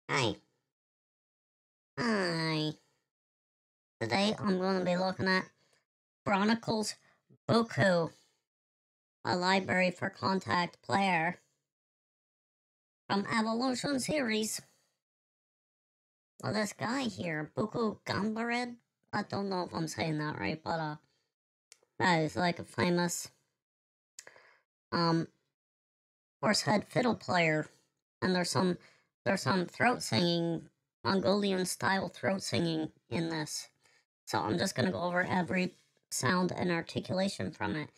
Hi. Hi. Today I'm going to be looking at Chronicles Bukhu, a library for Kontakt player from Evolution series. Well, this guy here, Bukhu Gambared, I don't know if I'm saying that right, but that is like a famous horsehead fiddle player, and there's some throat singing, Mongolian style throat singing in this. So I'm just gonna go over every sound and articulation from it.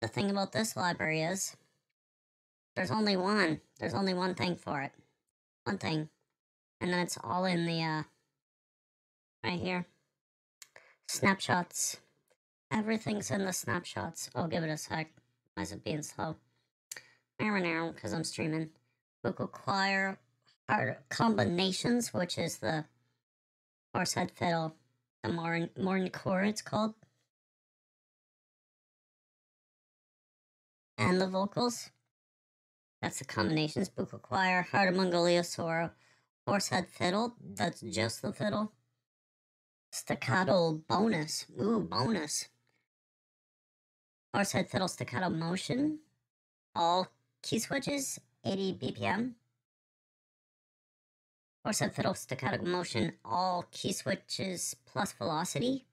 The thing about this library is there's only one. There's only one thing for it. One thing. And then it's all in the right here. Snapshots. Everything's in the snapshots. I'll give it a sec. Why is it being slow? Now, because I'm streaming. Vocal choir combinations, which is the horsehead fiddle, the morning core it's called. And the vocals. That's the combinations. Bukhu choir, Heart of Mongolia, Sora, horsehead fiddle. That's just the fiddle. Staccato bonus. Ooh, bonus. Horsehead fiddle staccato motion. All key switches, 80 BPM. Horsehead fiddle staccato motion, all key switches plus velocity.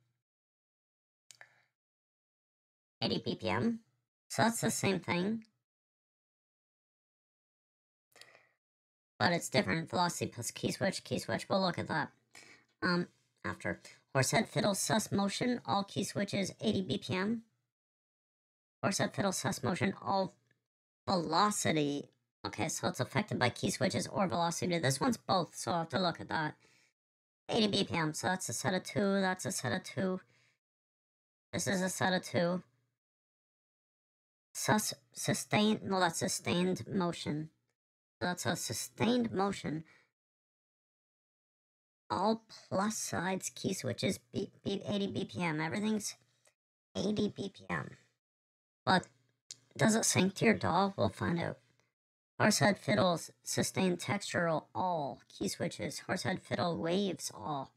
80 BPM. So that's the same thing, but it's different. Velocity plus key switch. We'll look at that after. Horsehead fiddle sus motion, all key switches, 80 BPM. Horsehead fiddle sus motion, all velocity. Okay, so it's affected by key switches or velocity. This one's both, so I'll have to look at that. 80 BPM, so that's a set of two. That's a set of two. This is a set of two. Sustained, no, that's sustained motion. So that's a sustained motion. All plus sides key switches, 80 BPM. Everything's 80 BPM. But does it sync to your DAW? We'll find out. Horsehead fiddles, sustained textural, all key switches. Horsehead fiddle waves, all.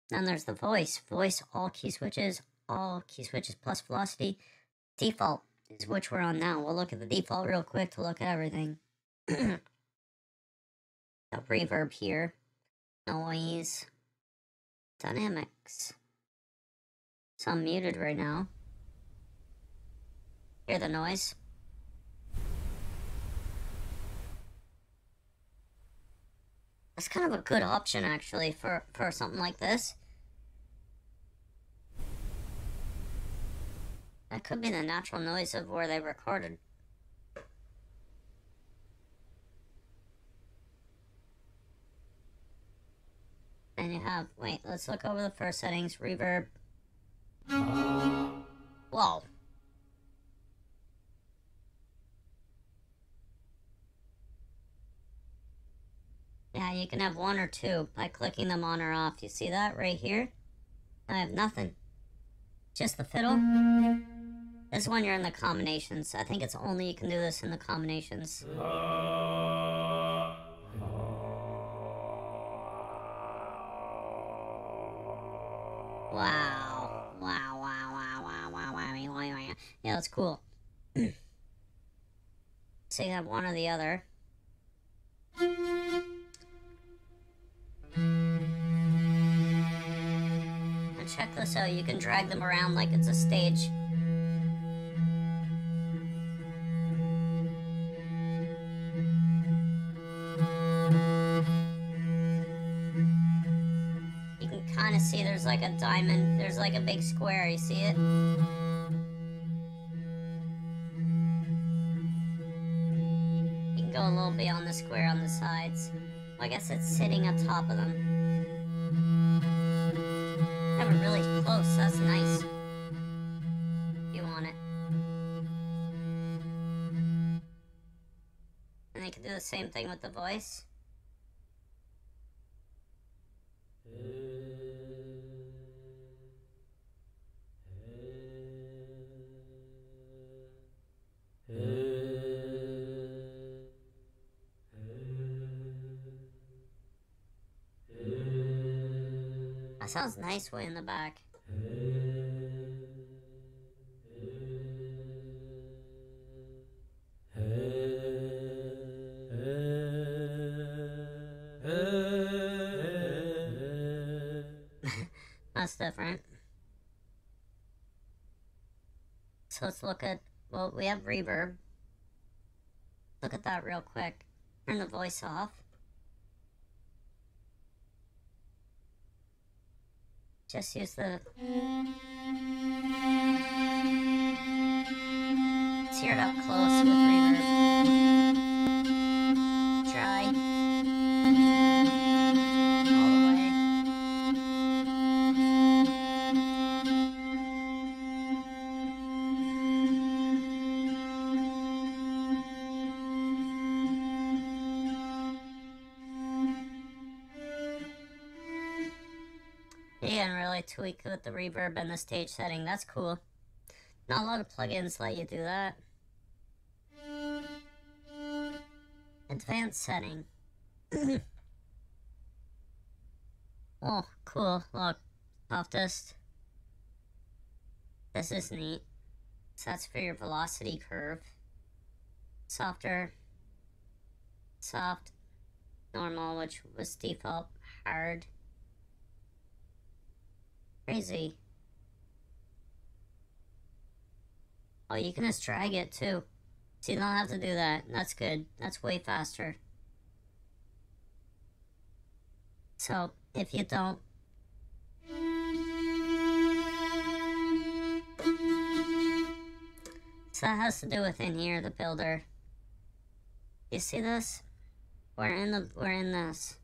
Then there's the voice. Voice, all key switches plus velocity. Default is which we're on now. We'll look at the default real quick to look at everything. The reverb here. Noise. Dynamics. So I'm muted right now. Hear the noise? That's kind of a good option, actually, for something like this. That could be the natural noise of where they recorded. And you have, wait, let's look over the first settings. Reverb. Whoa. Yeah, you can have one or two by clicking them on or off. You see that right here? I have nothing. Just the fiddle. This is when you're in the combinations. I think it's only you can do this in the combinations. Wow. Yeah, that's cool. So you have one or the other. And check this out. You can drag them around like it's a stage. You can kind of see there's like a diamond. There's like a big square. You see it? Go a little beyond the square on the sides. Well, I guess it's sitting atop of them. Have it really close, that's nice. You want it. And they can do the same thing with the voice. That sounds nice way in the back. That's different. So let's look at, well, we have reverb. Look at that real quick. Turn the voice off. Just use the... Let's hear it up close with reverb. Try. All the way. You can really tweak with the reverb and the stage setting. That's cool. Not a lot of plugins let you do that. Advanced setting. Oh, cool. Look. Softest. This is neat. So that's for your velocity curve. Softer. Soft. Normal, which was default. Hard. Crazy. Oh, you can just drag it too. So you don't have to do that. That's good. That's way faster. So, if you don't... So that has to do with in here, the builder. You see this? We're in this.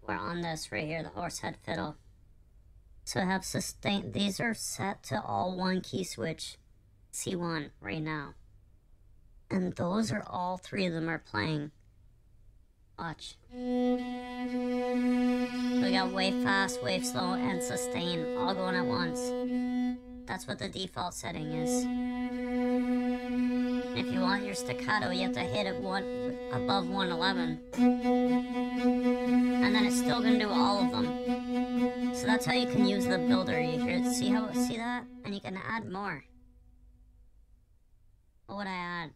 We're on this right here, the horsehead fiddle. So I have sustain. These are set to all one key switch, C1 right now. And those are all three of them are playing. Watch. We got wave fast, wave slow, and sustain all going at once. That's what the default setting is. And if you want your staccato, you have to hit it above 111. And then it's still gonna do all of them. So that's how you can use the builder. You hear it? See that? And you can add more. What would I add?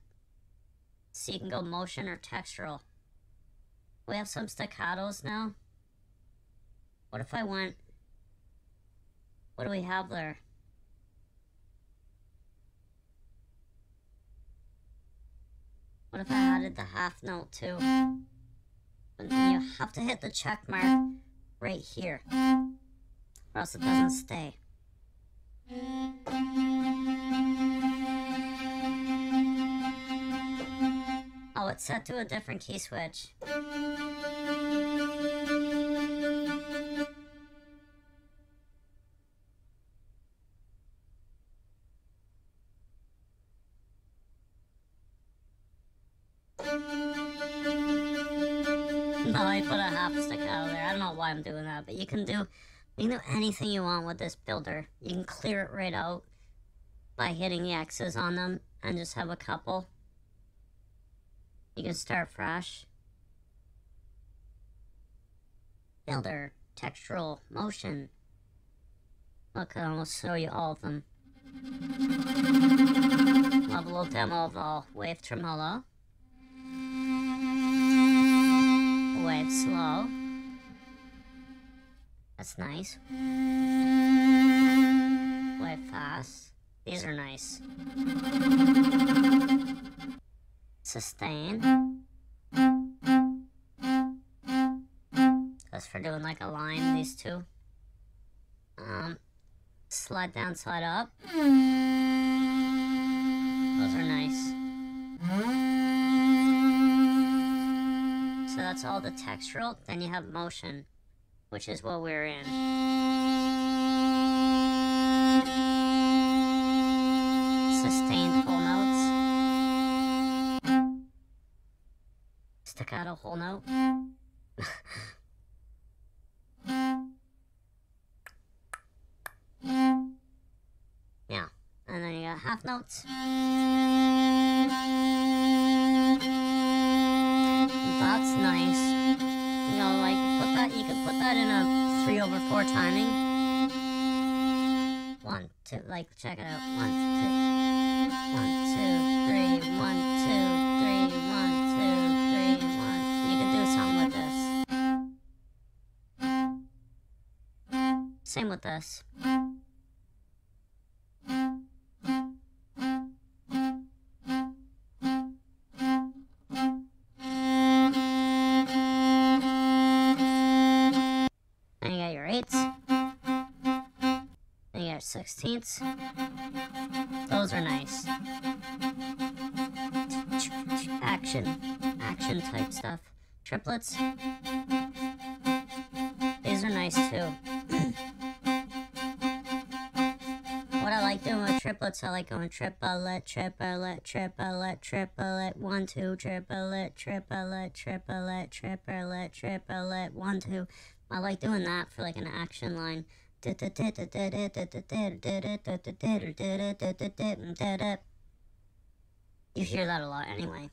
So you can go motion or textural. We have some staccatos now. What if I went... What do we have there? What if I added the half note too? And you have to hit the check mark right here, or else it doesn't stay. Oh, it's set to a different key switch. No, I put a half staccato there. I don't know why I'm doing that, but you can do anything you want with this builder. You can clear it right out by hitting the X's on them and just have a couple. You can start fresh. Builder, textural, motion. Look, I'll show you all of them. I'll have a little demo of all. Wave tremolo. Wave slow. That's nice. Wave fast. These are nice. Sustain. That's for doing like a line, these two. Slide down, slide up. Those are nice. So that's all the textural. Then you have motion, which is what we're in. Sustained whole notes. Staccato whole note. Yeah, and then you got half notes. That's nice. You know, like you can put that in a 3/4 timing. 1, 2, like, check it out. 1, 2, 1, 2, 3, 1, 2, 3, 1, 2, 3, 1. You can do something with this. Same with this. Then you got your 8s. Then you got 16ths. Those are nice. Action type stuff. Triplets. These are nice too. What I like doing with triplets, I like going triplet, triplet, triplet, triplet, 1, 2, triplet, triplet, triplet, triplet, triplet, 1, 2. I like doing that for like an action line. You hear that a lot anyway.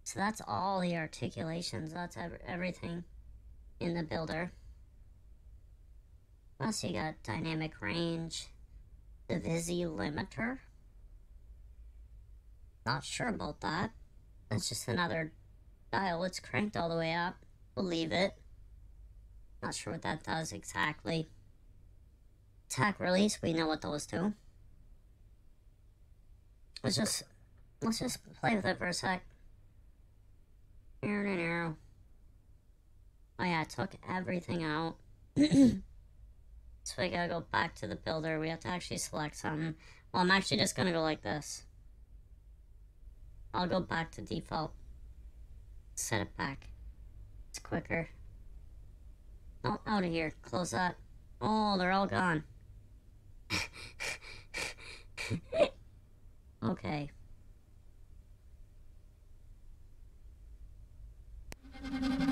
So that's all the articulations. That's everything in the builder. Plus you got dynamic range, the Visi limiter. Not sure about that. That's just another dial. It's cranked all the way up. We'll leave it. Not sure what that does exactly. Attack release, we know what those do. Let's just play with it for a sec. Oh yeah, I took everything out. So we gotta go back to the builder. We have to actually select something. Well, I'm actually just gonna go like this. I'll go back to default. Set it back. It's quicker. Oh, out of here. Close that. Oh, they're all gone. Okay.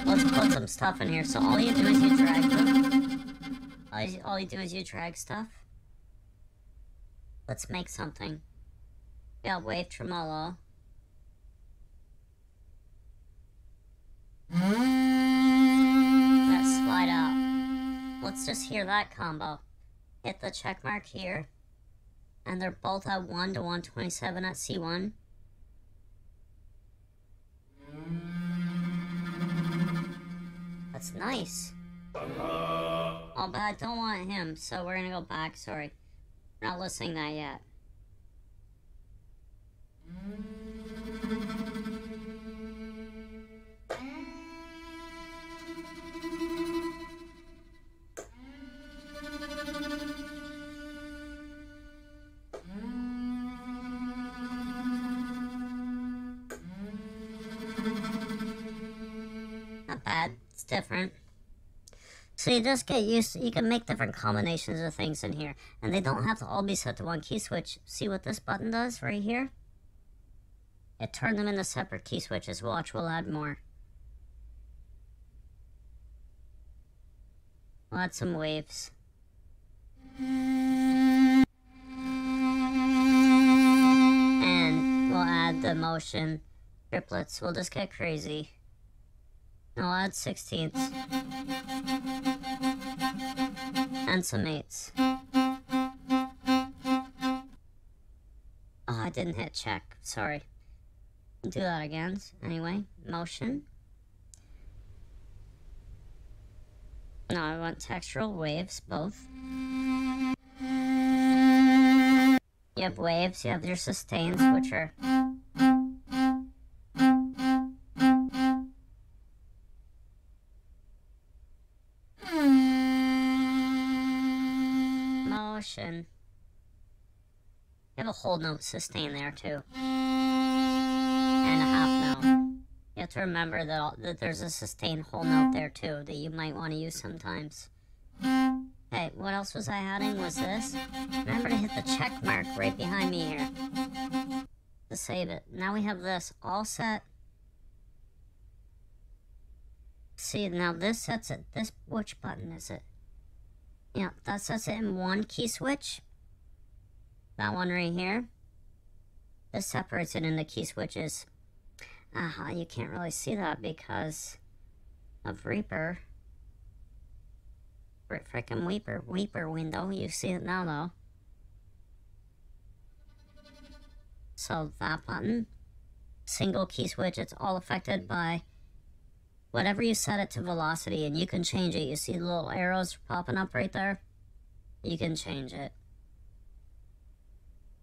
Let's put some stuff in here. So all you do is you drag them. All you do is you drag stuff. Let's make something. We got wave tremolo. Let's slide out. Let's just hear that combo. Hit the check mark here. And they're both at 1 to 127 at C1. That's nice. Oh, but I don't want him, so we're gonna go back. Sorry. We're not listening that yet. Not bad. It's different. So you just get used to, you can make different combinations of things in here, and they don't have to all be set to one key switch. See what this button does right here? It turned them into separate key switches. Watch, we'll add more. We'll add some waves. And we'll add the motion triplets. We'll just get crazy. I'll add 16ths. And some 8s. Oh, I didn't hit check. Sorry. Do that again. Anyway, motion. No, I want textural waves, both. You have waves, you have your sustains, which are... motion. You have a whole note sustain there too. And a half note. You have to remember that there's a sustained whole note there too that you might want to use sometimes. Okay, what else was I adding? Was this? Remember to hit the check mark right behind me here to save it. Now we have this all set. See, now this sets it. Which button is it? Yeah, that sets it in one key switch. That one right here. This separates it into key switches. You can't really see that because of Reaper. Frickin' Weeper window. You see it now, though. So that button, single key switch, it's all affected by whatever you set it to velocity, and you can change it. You see the little arrows popping up right there? You can change it.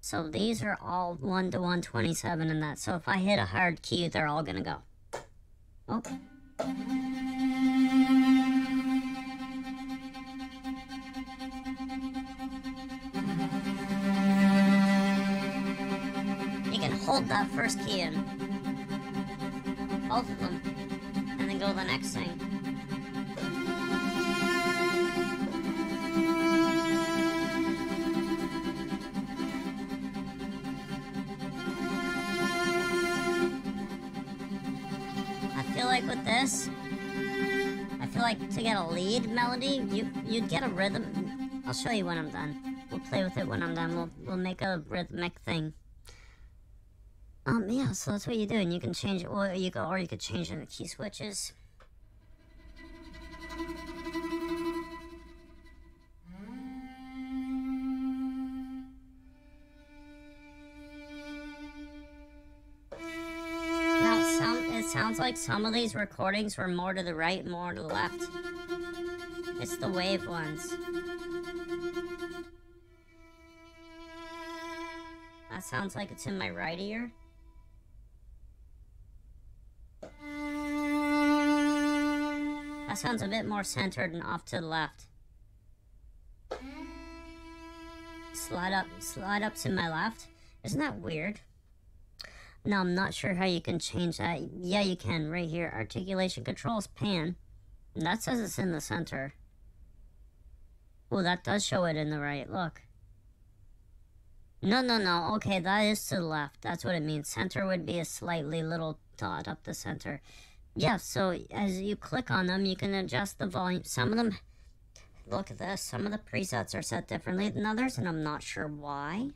So these are all 1 to 127 and that. So if I hit a hard key, they're all gonna go. Oh. You can hold that first key in. Both of them. And then go to the next thing. I feel like with this, to get a lead melody, you'd get a rhythm. I'll show you when I'm done. We'll play with it when I'm done. We'll make a rhythmic thing. Yeah, so that's what you do, and you can change it, or you could change it in the key switches. It sounds like some of these recordings were more to the right, more to the left. It's the wave ones. That sounds like it's in my right ear. That sounds a bit more centered and off to the left. Slide up's in my left. Isn't that weird? No, I'm not sure how you can change that. Yeah, you can, right here. Articulation controls pan. And that says it's in the center. Oh, that does show it in the right, look. No, okay, that is to the left. That's what it means. Center would be a slightly little dot up the center. Yeah, so as you click on them, you can adjust the volume. Some of them, look at this, some of the presets are set differently than others, and I'm not sure why.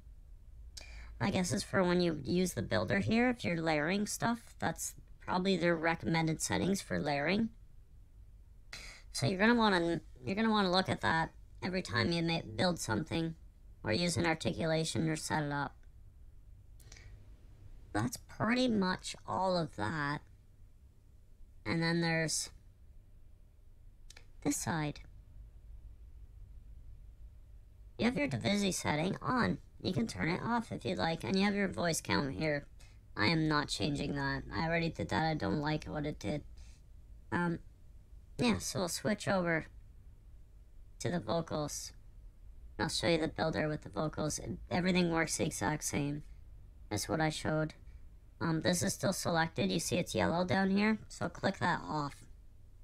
I guess it's for when you use the builder here, if you're layering stuff. That's probably their recommended settings for layering. So you're gonna want to look at that every time you build something or use an articulation or set it up. That's pretty much all of that. And then there's this side. You have your Divisi setting on. You can turn it off if you'd like, and you have your voice count here. I am not changing that. I already did that. I don't like what it did. Yeah, so we'll switch over to the vocals. I'll show you the builder with the vocals. Everything works the exact same as what I showed. This is still selected. You see it's yellow down here, so click that off.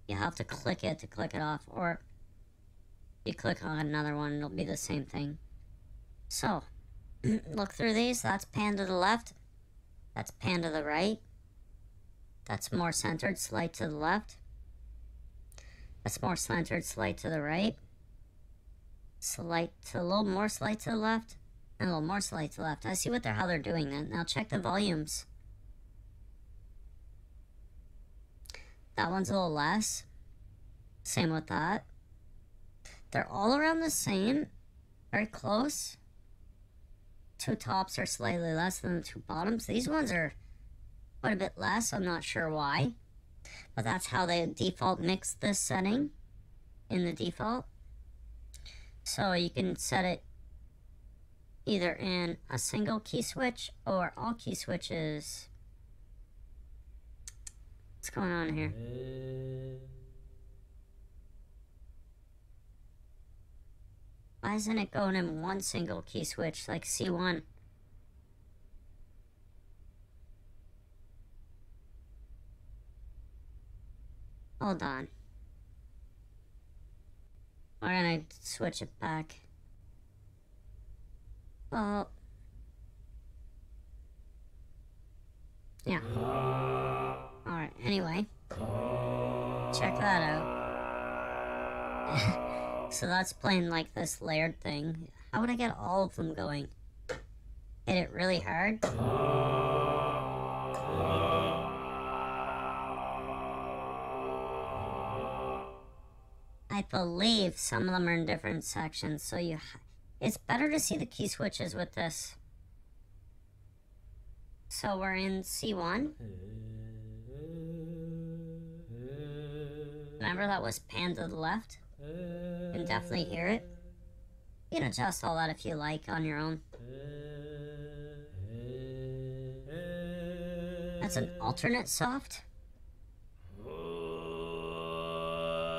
You have to click it to click it off, or you click on another one, it'll be the same thing. So, look through these. That's pan to the left. That's pan to the right. That's more centered, slight to the left. That's more centered, slight to the right. A little more slight to the left. And a little more slight to the left. I see how they're doing that. Now check the volumes. That one's a little less. Same with that. They're all around the same. Very close. Two tops are slightly less than the two bottoms. These ones are quite a bit less. I'm not sure why. But that's how they default mix this setting in the default. So you can set it either in a single key switch or all key switches. What's going on here? Why isn't it going in one single key switch like C1? Hold on. We're gonna switch it back. Well, yeah. Alright, anyway. Check that out. So that's playing like this layered thing. How would I get all of them going? Hit it really hard? I believe some of them are in different sections, so it's better to see the key switches with this. So we're in C1. Remember that was panned to the left? You can definitely hear it. You can adjust all that if you like on your own. That's an alternate soft.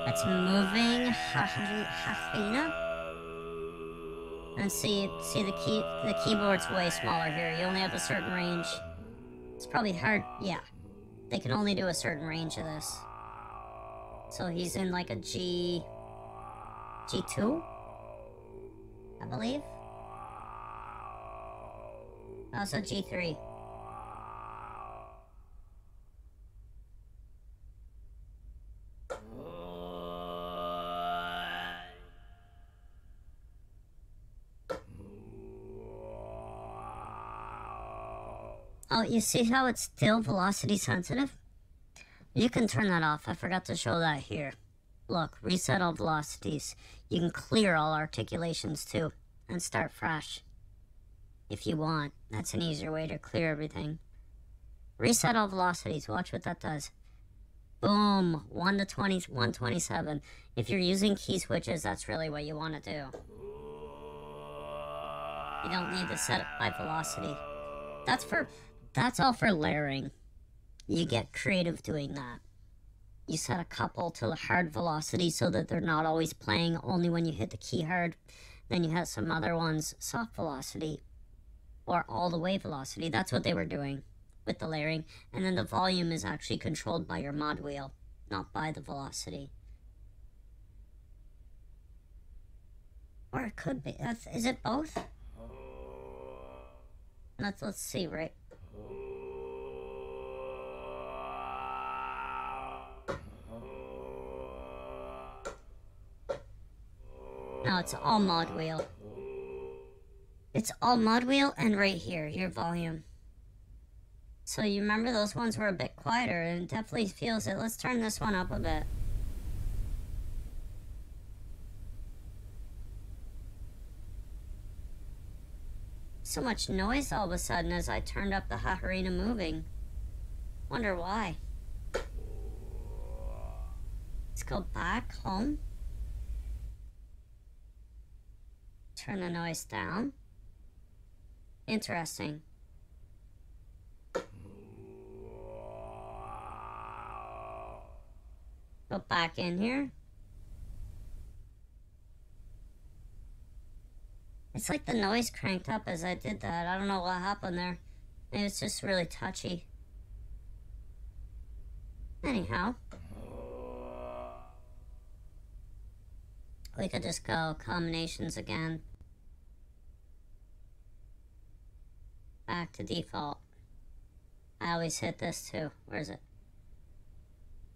That's moving Hafina. And see the keyboard's way smaller here. You only have a certain range. It's probably hard. Yeah, they can only do a certain range of this. So he's in like a G2, I believe. Also G3. Oh, you see how it's still velocity sensitive? You can turn that off. I forgot to show that here. Look, reset all velocities. You can clear all articulations too, and start fresh. If you want, that's an easier way to clear everything. Reset all velocities. Watch what that does. Boom, 1 to 20, 127. If you're using key switches, that's really what you want to do. You don't need to set it by velocity. That's all for layering. You get creative doing that. You set a couple to the hard velocity so that they're not always playing only when you hit the key hard. Then you have some other ones soft velocity or all the way velocity. That's what they were doing with the layering. And then the volume is actually controlled by your mod wheel, not by the velocity. Or it could be. Is it both? Let's see, right? No, it's all mod wheel. It's all mod wheel and right here, your volume. So you remember those ones were a bit quieter and it definitely feels it. Let's turn this one up a bit. So much noise all of a sudden as I turned up the Haharina moving. Wonder why. Let's go back home. Turn the noise down. Interesting. Go back in here. It's like the noise cranked up as I did that. I don't know what happened there. Maybe it's just really touchy. Anyhow. We could just go combinations again. Back to default. I always hit this too. Where is it?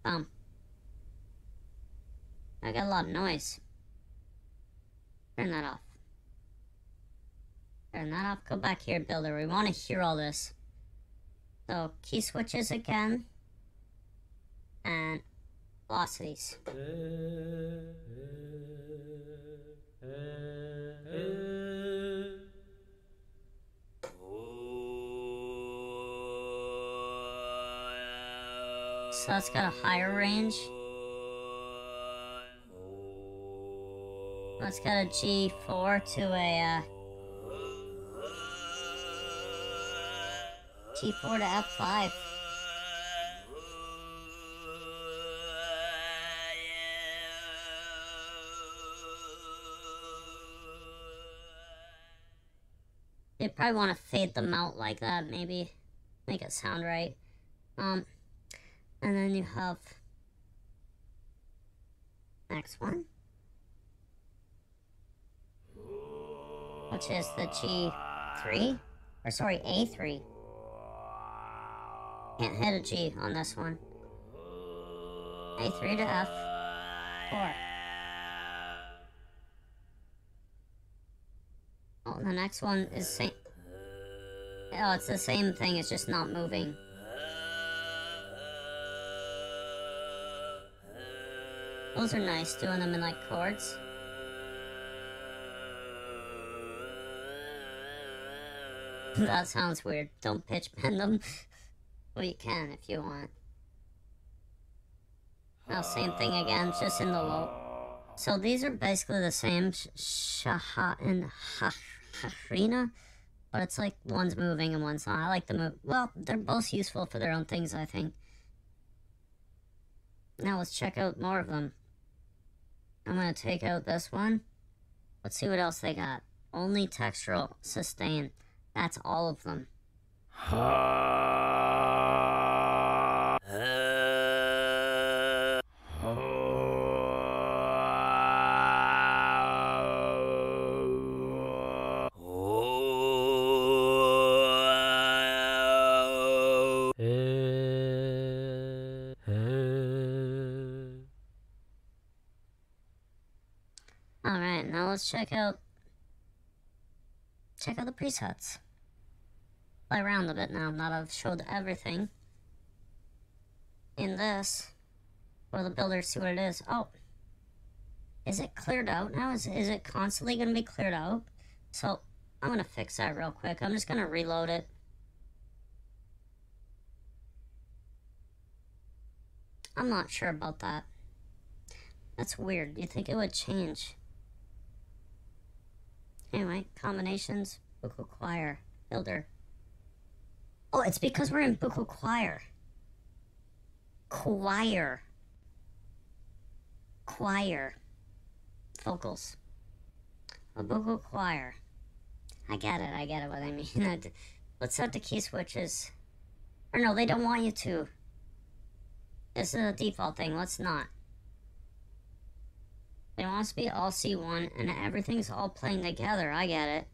Boom. I got a lot of noise. Turn that off. Turn that off. Go back here, builder. We want to hear all this. So, key switches again. And velocities. So that's got a higher range. That's got a G4 to a G4 to F5. You probably want to fade them out like that, maybe. Make it sound right. And then you have next one, which is the G3, or sorry, A3. Can't hit a G on this one. A3 to F4. Oh, the next one is same. Oh, it's the same thing, it's just not moving. Those are nice, doing them in like chords. That sounds weird. Don't pitch bend them. Well, you can if you want. Now, same thing again, just in the low. So these are basically the same Shaha and Harina, but it's like one's moving and one's not. I like the move. Well, they're both useful for their own things, I think. Now let's check out more of them. I'm gonna take out this one. Let's see what else they got. Only textural sustain. That's all of them. Alright, now let's check out the presets. Play around a bit now that I've showed everything in this for the builder to see what it is. Oh, is it cleared out now? Is it constantly going to be cleared out? So I'm going to fix that real quick. I'm just going to reload it. I'm not sure about that. That's weird. You think it would change? Anyway, combinations, Bukhu Choir, Builder. Oh, it's because we're in Bukhu Choir. Choir. Vocals. A Bukhu Choir. I get it what I mean. Let's set the key switches. Or no, they don't want you to. This is a default thing, let's not. They want us to be all C1 and everything's all playing together, I get it.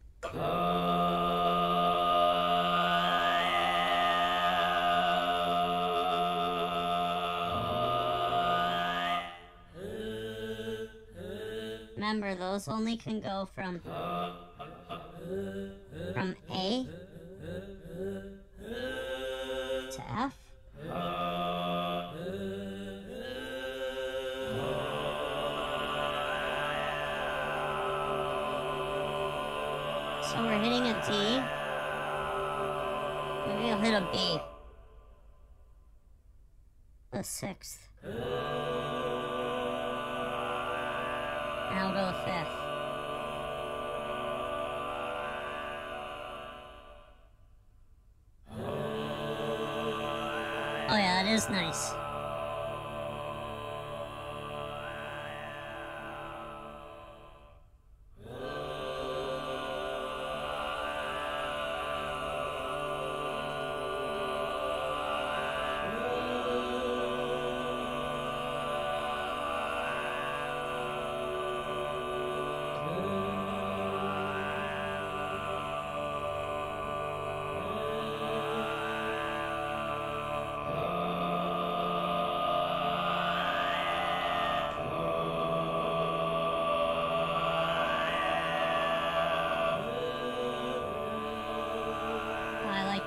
Remember, those only can go from A to F. So we're hitting a D. Maybe I'll hit a B. The 6th. And I'll go the 5th. Oh yeah, that is nice.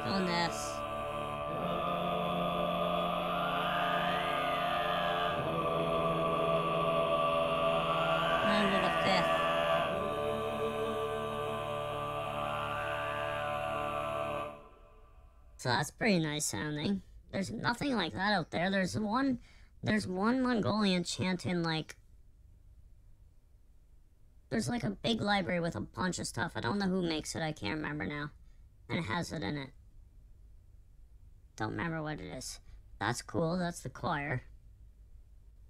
On this. Under the 5th. So that's pretty nice sounding. There's nothing like that out there. There's one Mongolian chant in like, there's like a big library with a bunch of stuff. I don't know who makes it, I can't remember now. And it has it in it. Don't remember what it is. That's cool, that's the choir.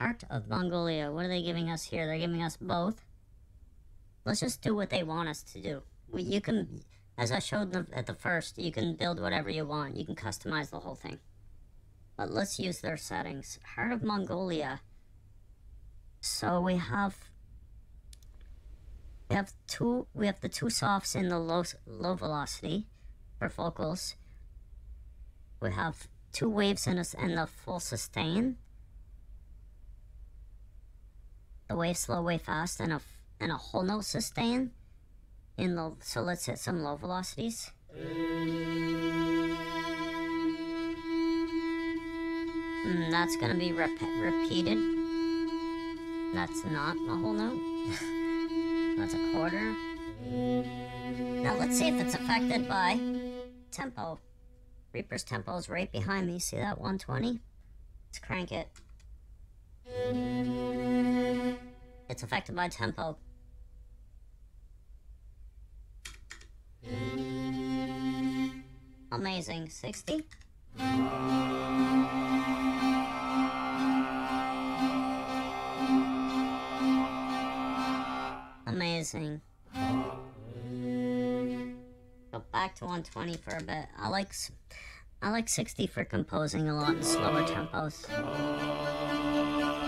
Art of Mongolia, what are they giving us here? They're giving us both. Let's just do what they want us to do. You can, as I showed them at the first, you can build whatever you want. You can customize the whole thing. But let's use their settings. Heart of Mongolia. So we have the two softs in the low velocity for vocals. We have 2 waves in the full sustain. The wave slow, wave fast, and a whole note sustain. So let's hit some low velocities. That's gonna be repeated. That's not a whole note. That's a quarter. Now let's see if it's affected by tempo. Reaper's tempo is right behind me. See that 120? Let's crank it. It's affected by tempo. Amazing. 60? Amazing. Go back to 120 for a bit. I like 60 for composing a lot in slower tempos.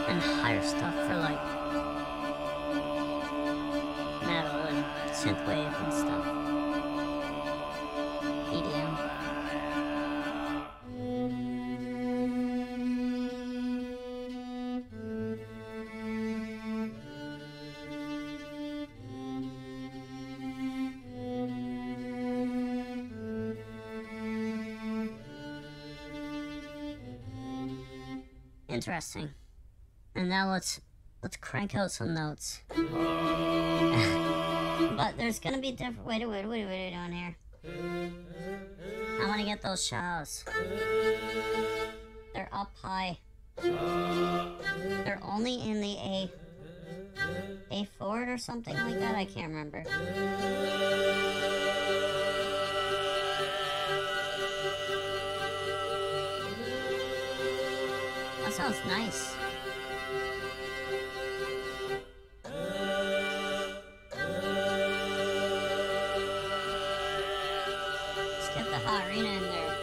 And higher stuff for like metal and synthwave and stuff. EDM. Interesting. And now let's crank out some notes. But there's gonna be different. Wait on here. I want to get those shallows. They're up high. They're only in the A forward or something like that. I can't remember. That sounds nice. Let's get the hot arena in there.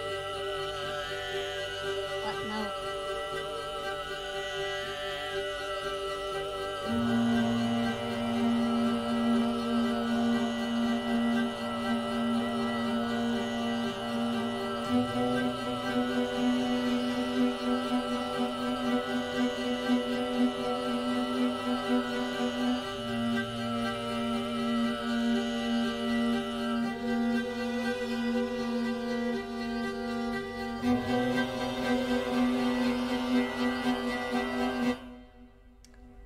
What note?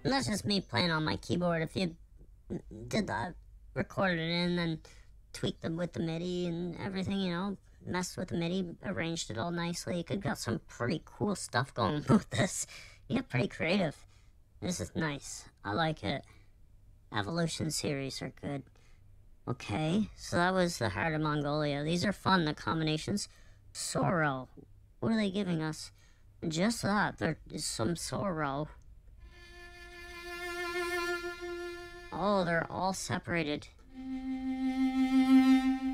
And that's just me playing on my keyboard. If you did that, recorded it in, and tweaked them with the MIDI and everything, you know, messed with the MIDI, arranged it all nicely, you could got some pretty cool stuff going with this. You get pretty creative. This is nice. I like it. Evolution series are good. Okay, so that was the Heart of Mongolia. These are fun, the combinations. Sorrow. What are they giving us? Just that. There is some sorrow. Oh, they're all separated.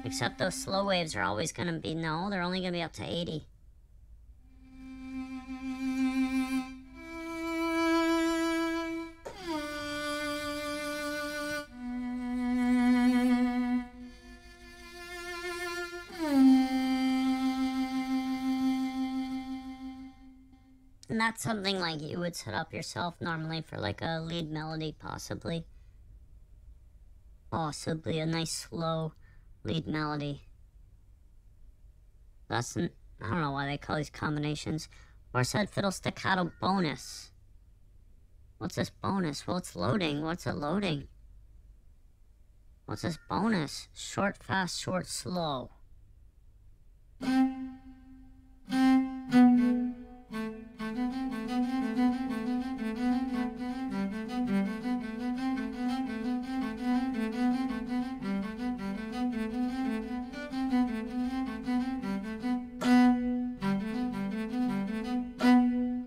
Except those slow waves are always going to be... No, they're only going to be up to 80. And that's something like you would set up yourself normally for like a lead melody, possibly. Possibly a nice slow lead melody. I don't know why they call these combinations. Or said fiddle staccato bonus. What's this bonus? Well, it's loading. What's it loading? What's this bonus? Short, fast, short, slow.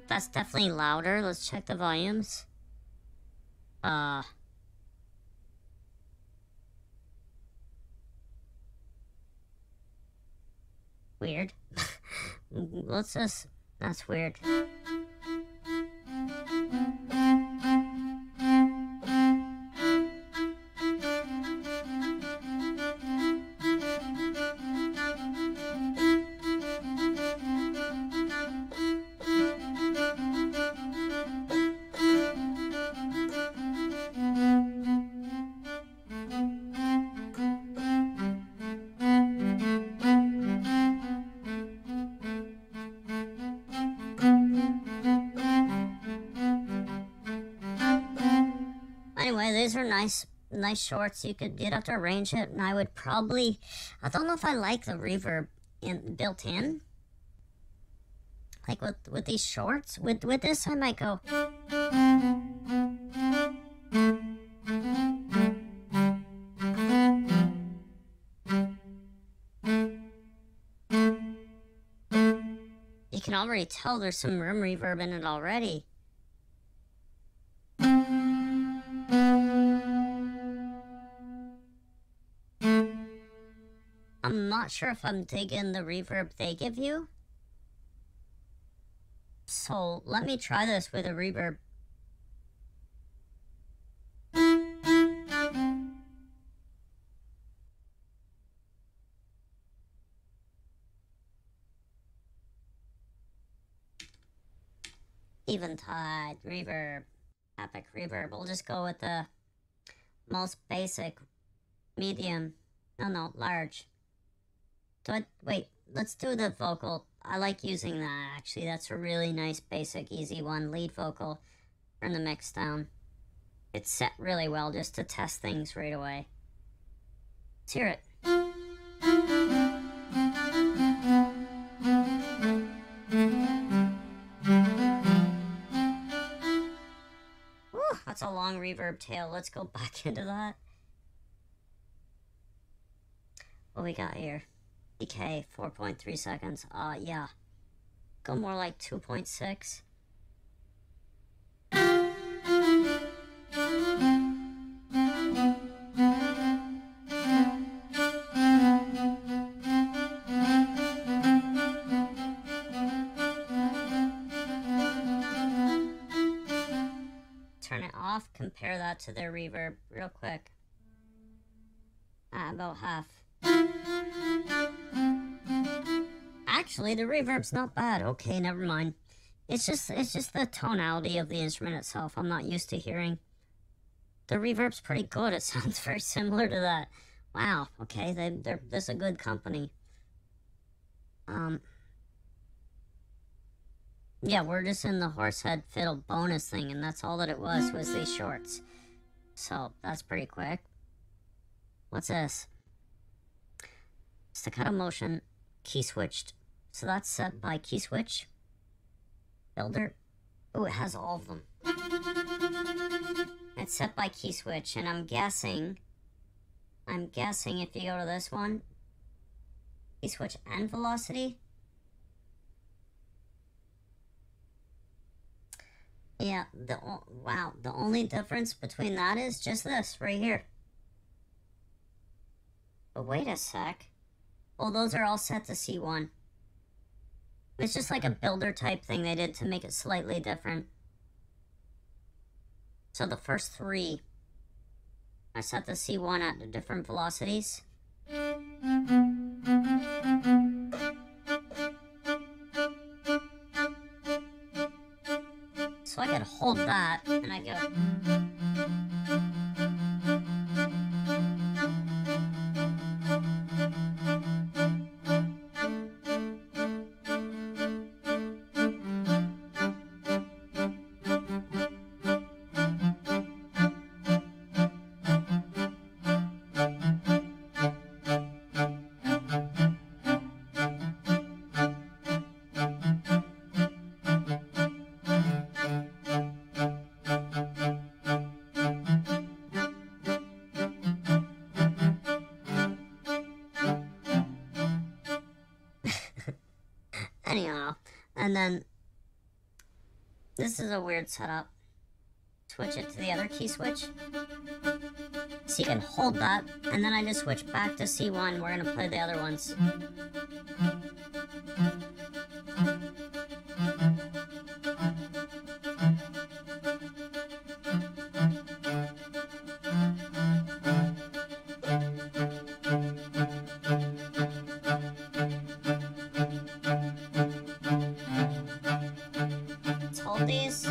That's definitely louder. Let's check the volumes. Weird. Let's just... That's weird. are nice shorts. You'd have to arrange it, and I would probably, I don't know if I like the reverb built in. Like with these shorts, with this I might go. You can already tell there's some room reverb in it already. I'm not sure if I'm digging the reverb they give you. So let me try this with a reverb. Eventide reverb, epic reverb. We'll just go with the most basic, medium, no, large. Wait, let's do the vocal. I like using that, actually. That's a really nice, basic, easy one. Lead vocal. Turn the mix down. It's set really well just to test things right away. Let's hear it. Whew, that's a long reverb tail. Let's go back into that. What we got here? DK, 4.3 seconds. Yeah. Go more like 2.6. Turn it off, compare that to their reverb real quick. About half. Actually, the reverb's not bad. Okay, never mind. It's just the tonality of the instrument itself I'm not used to hearing. The reverb's pretty good. It sounds very similar to that. Wow, okay, they're this is a good company. Yeah, we're just in the Horsehead Fiddle bonus thing, and that's all that it was these shorts. So, that's pretty quick. What's this? Staccato motion, key switched. So that's set by key switch. Builder. Oh, it has all of them. It's set by key switch, and I'm guessing if you go to this one, key switch and velocity. Yeah, wow, the only difference between that is just this right here. But wait a sec. Well, those are all set to C1. It's just like a builder type thing they did to make it slightly different. So the first three are set to C1 at different velocities. So I could hold that, and I go. Anyhow, and then this is a weird setup. Switch it to the other key switch. So you can hold that, and then I just switch back to C1. We're gonna play the other ones. Let's hold these.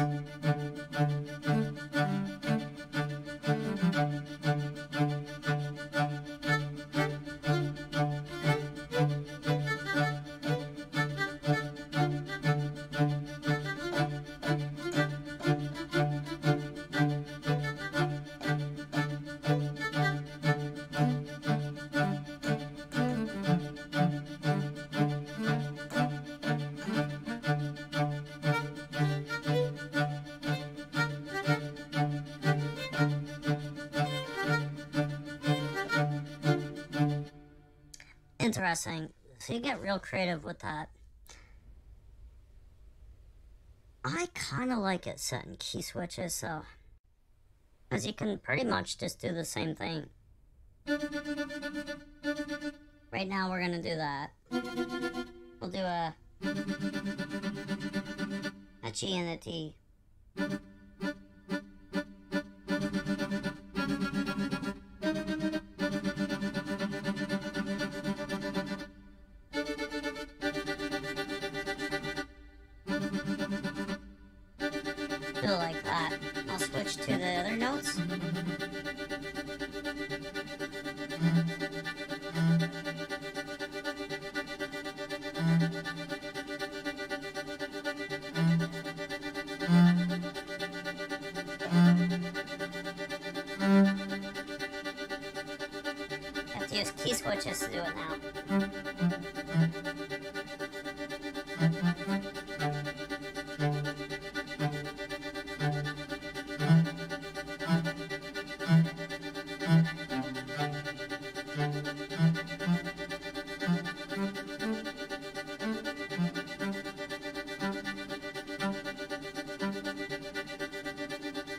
interesting. So you get real creative with that. I kind of like it set in key switches, so... Because you can pretty much just do the same thing. Right now we're gonna do that. We'll do a G and a T. Do it like that. I'll switch to the other notes. Have to use key switches to do it now.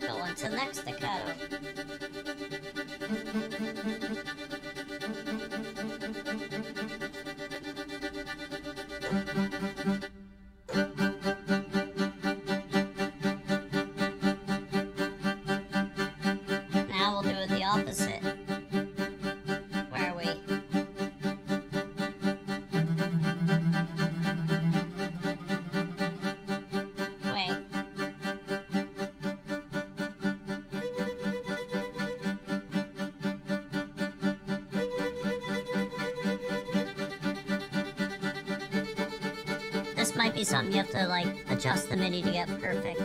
Go into the next staccato. Now we'll do it the opposite. Where are we? Wait. This might be something you have to, like, adjust the MIDI to get perfect.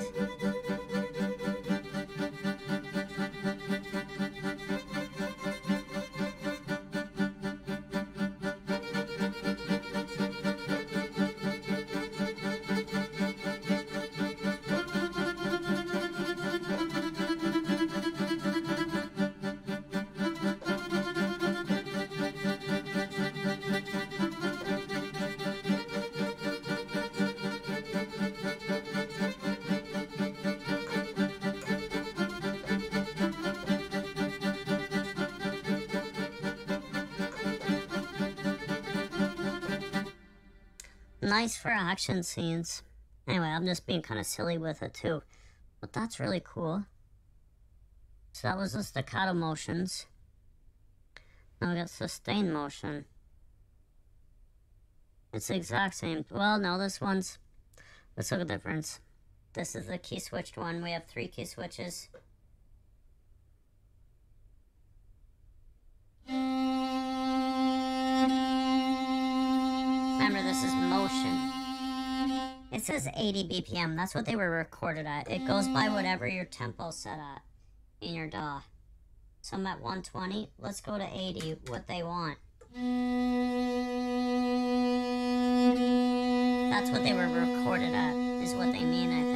Nice for action scenes. Anyway, I'm just being kind of silly with it too. But that's really cool. So that was the staccato motions. Now we got sustain motion. It's the exact same. Well, no, this one's... Let's look at the difference. This is the key switched one. We have 3 key switches. Remember, this is motion. It says 80 BPM. That's what they were recorded at. It goes by whatever your tempo's set at in your DAW. So I'm at 120. Let's go to 80, what they want. That's what they were recorded at, is what they mean, I think.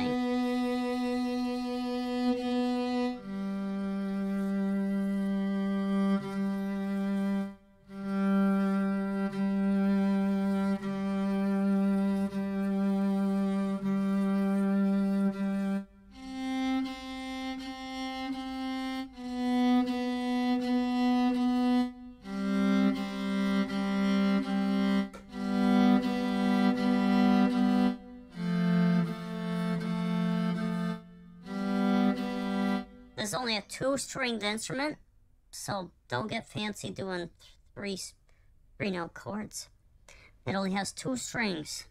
This is only a 2-stringed instrument, so don't get fancy doing three note chords. It only has 2 strings.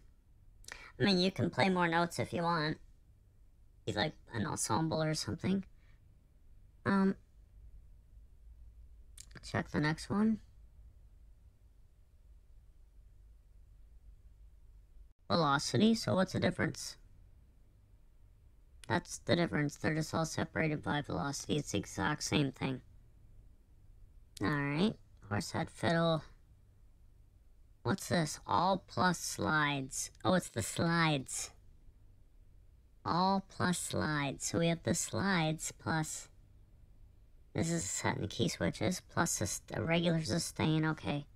I mean, you can play more notes if you want. Be like an ensemble or something. Check the next one. Velocity, so what's the difference? That's the difference. They're just all separated by velocity. It's the exact same thing. Alright. Horsehead fiddle. What's this? All plus slides. Oh, it's the slides. All plus slides. So we have the slides plus... This is set in key switches. Plus a regular sustain. Okay.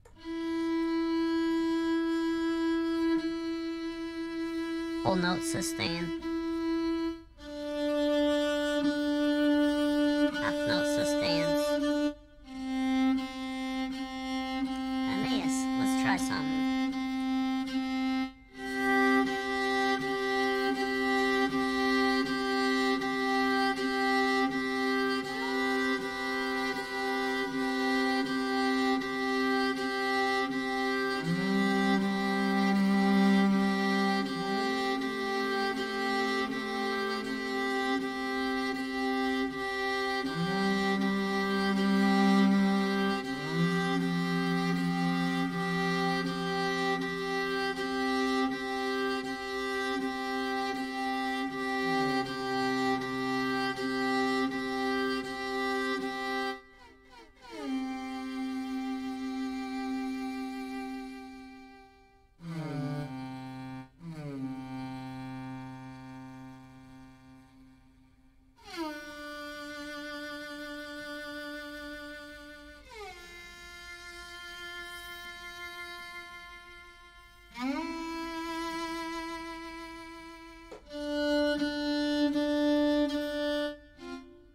Whole note sustain. Half note sustains. And yes, let's try something.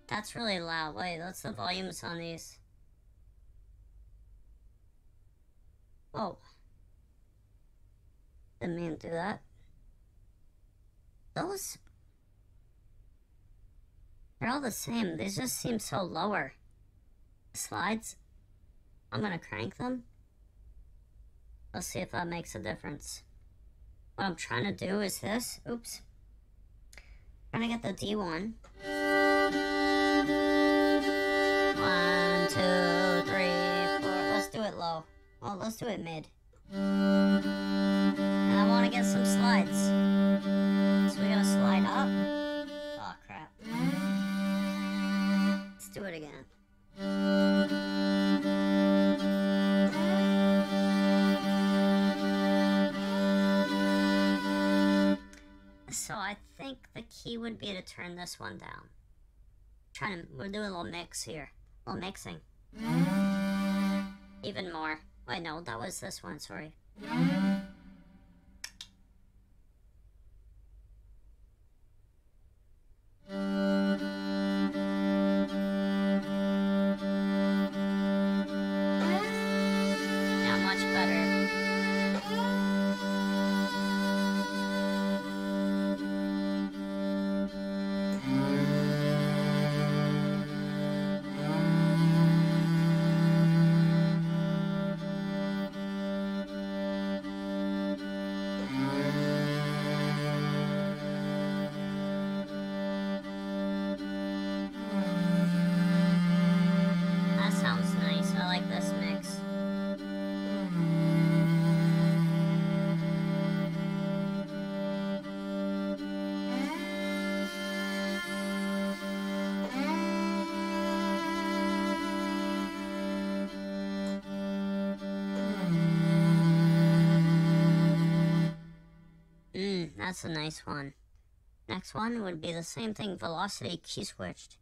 That's really loud. Wait, what's the volumes on these? Oh. Didn't mean to do that. Those... they're all the same. They just seem so lower. The slides. I'm gonna crank them. Let's see if that makes a difference. What I'm trying to do is this. Oops. I'm trying to get the D1. 1, 2, 3, 4. Let's do it low. Oh, let's do it mid. And I want to get some slides. So we gotta slide up. Oh, crap. Let's do it again. So I think the key would be to turn this one down. We're doing a little mix here. A little mixing. Even more. Wait, no, that was this one, sorry. Now much better. That's a nice one. Next one would be the same thing, velocity key switched.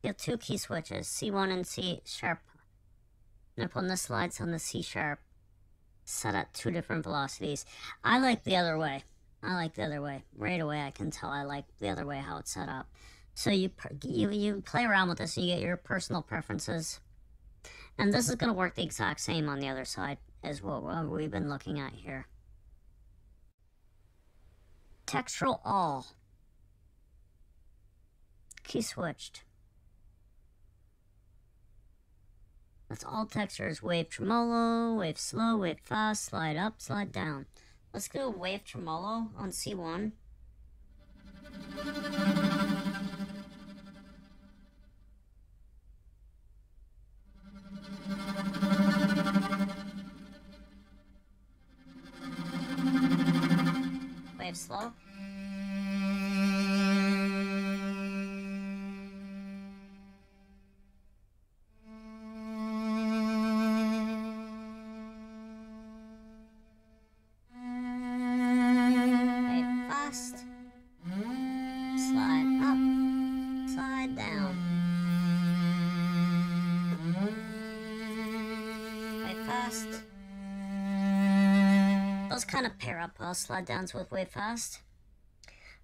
You have two key switches, C1 and C sharp. I'm putting the slides on the C sharp, set at two different velocities. I like the other way. Right away I can tell I like the other way how it's set up. So you play around with this and you get your personal preferences. And this is going to work the exact same on the other side as what we've been looking at here. Textural all. Key switched. That's all textures. Wave tremolo, wave slow, wave fast, slide up, slide down. Let's go wave tremolo on C1. Wave slow. kind of pair up slide downs with wave fast.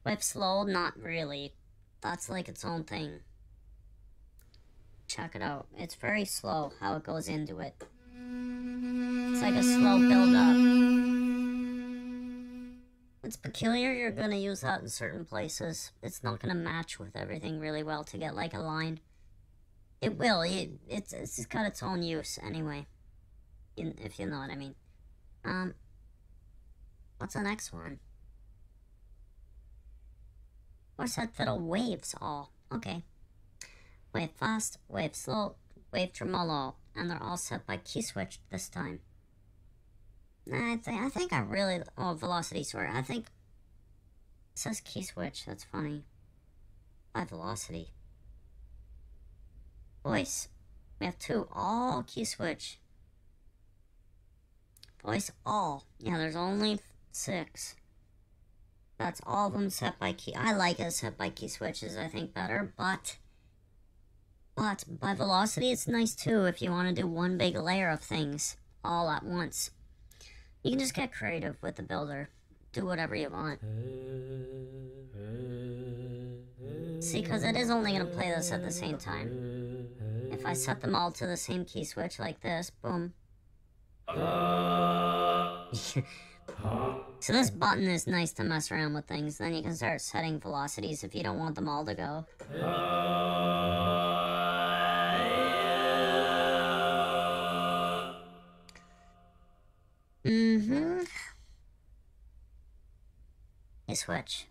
Wave slow, not really. That's like its own thing. Check it out. It's very slow how it goes into it. It's like a slow build up. It's peculiar. You're gonna use that in certain places. It's not gonna match with everything really well to get like a line. It will. It's got its own use anyway. If you know what I mean. What's the next one? What's that fiddle? Waves all. Okay. Wave fast, wave slow, wave tremolo, and they're all set by key switch this time. I think I really... Oh, velocity, sorry. I think... It says key switch. That's funny. By velocity. Voice. We have 2. All key switch. Voice all. Yeah, there's only 6. That's all of them set by key. I like it set by key switches, I think, better, but by velocity, it's nice too if you want to do one big layer of things all at once. You can just get creative with the builder. Do whatever you want. See, because it is only going to play this at the same time. If I set them all to the same key switch like this, boom. So this button is nice to mess around with things. Then you can start setting velocities if you don't want them all to go. You switch.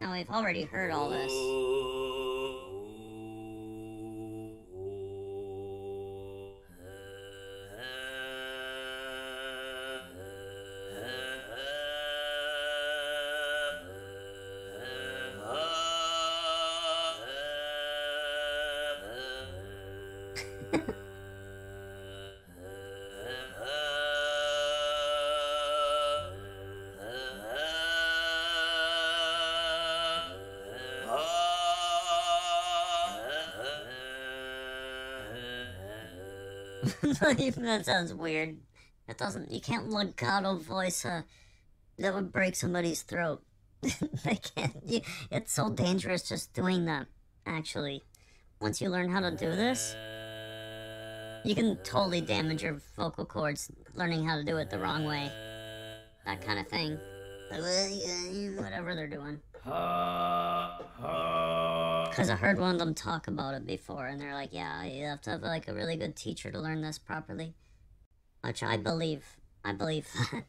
Now we've already heard all this. That sounds weird. That doesn't... You can't legato voice that would break somebody's throat. They can't... It's so dangerous just doing that, actually. Once you learn how to do this, you can totally damage your vocal cords learning how to do it the wrong way. That kind of thing. Whatever they're doing. Because I heard one of them talk about it before, and they're like, yeah, you have to have like a really good teacher to learn this properly. Which I believe. The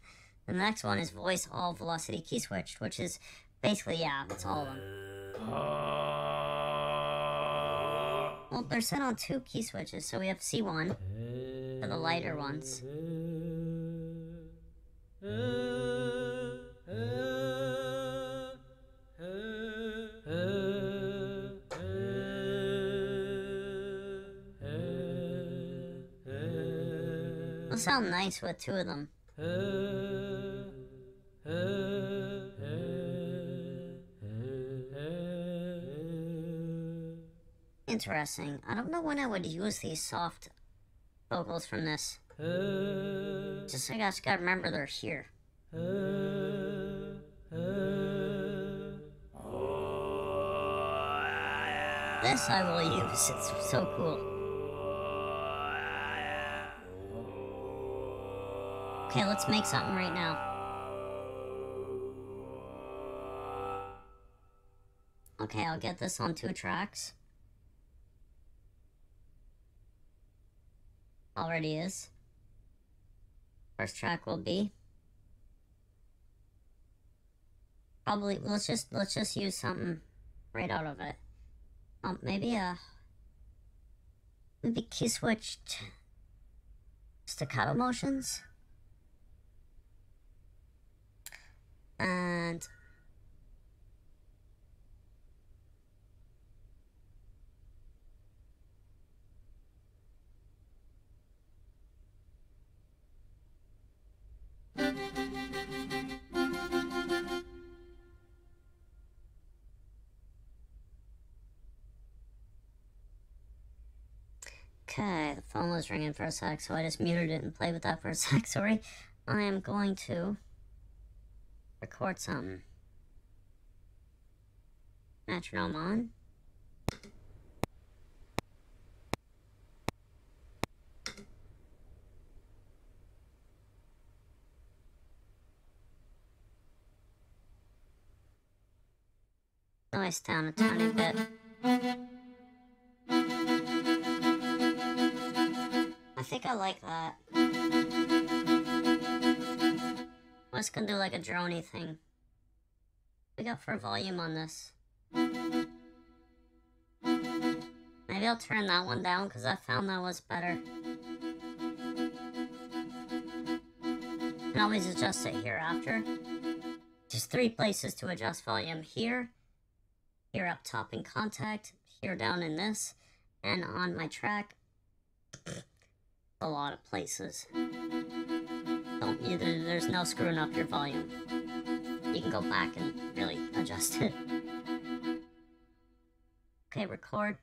next one is voice all velocity key switch, which is basically, yeah, it's all of them. Well, they're set on 2 key switches, so we have C1 for the lighter ones. It'll sound nice with 2 of them. Interesting. I don't know when I would use these soft vocals from this. Just I just gotta remember they're here. This I will use. It's so cool. Okay, let's make something right now. Okay, I'll get this on 2 tracks. Already is. First track will be probably let's just use something right out of it. Maybe key switched staccato motions. And Okay, the phone was ringing for a sec, so I just muted it and played with that for a sec. Sorry. I am going to record some metronome on. Noise down a tiny bit. I think I like that. I'm just gonna do like a droney thing. We got for volume on this. Maybe I'll turn that one down because I found that was better. You can always adjust it here after. Just 3 places to adjust volume. Here up top in Kontakt, here down in this, and on my track. A lot of places. There's no screwing up your volume. You can go back and really adjust it. Okay, record.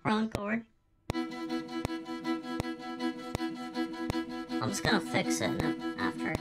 Wrong chord. I'm just gonna fix it after.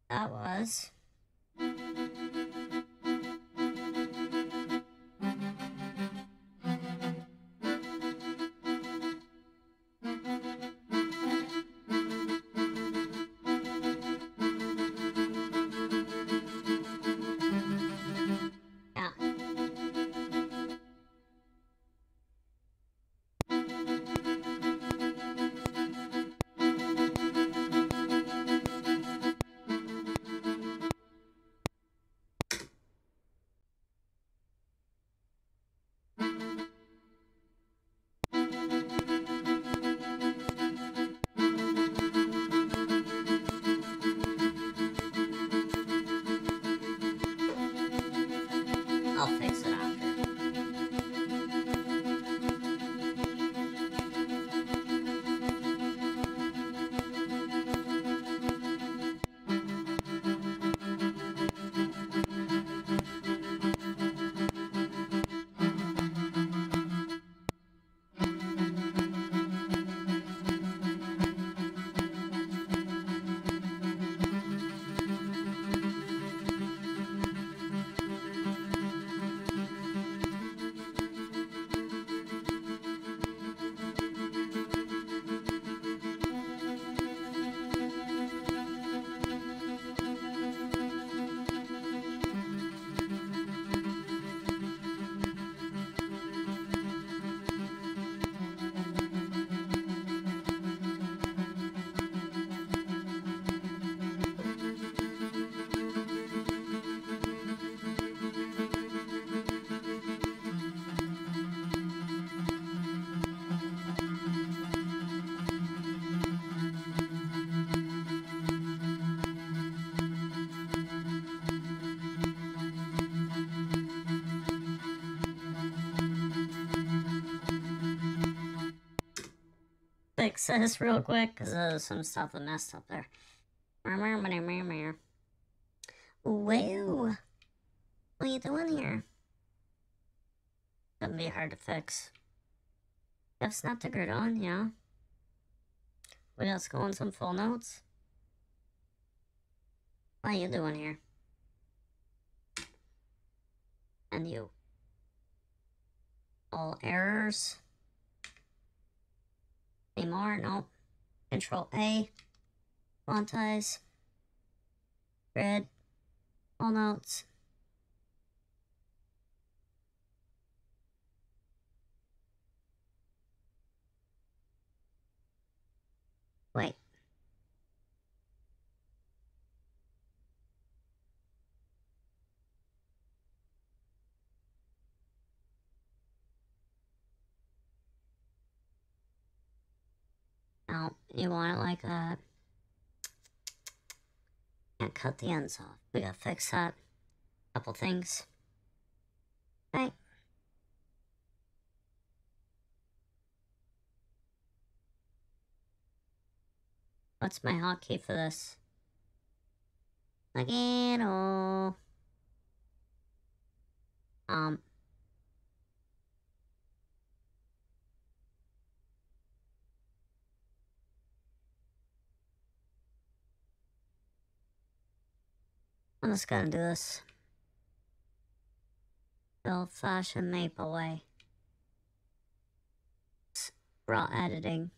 That was. Yeah. I'll fix it after. Fix this real quick because there's some stuff that messed up there. Whoa. What are you doing here? That'd be hard to fix. You have snap the grid on, yeah. We else go on some full notes. What are you doing here? And you. All errors. Any more? Nope. Control A. Quantize. Grid. All notes. Wait. Now, you want it like that. And cut the ends off. We gotta fix that. Couple things. Okay. What's my hotkey for this? Again, oh. I'm just gonna do this the old-fashioned maple way. It's raw editing.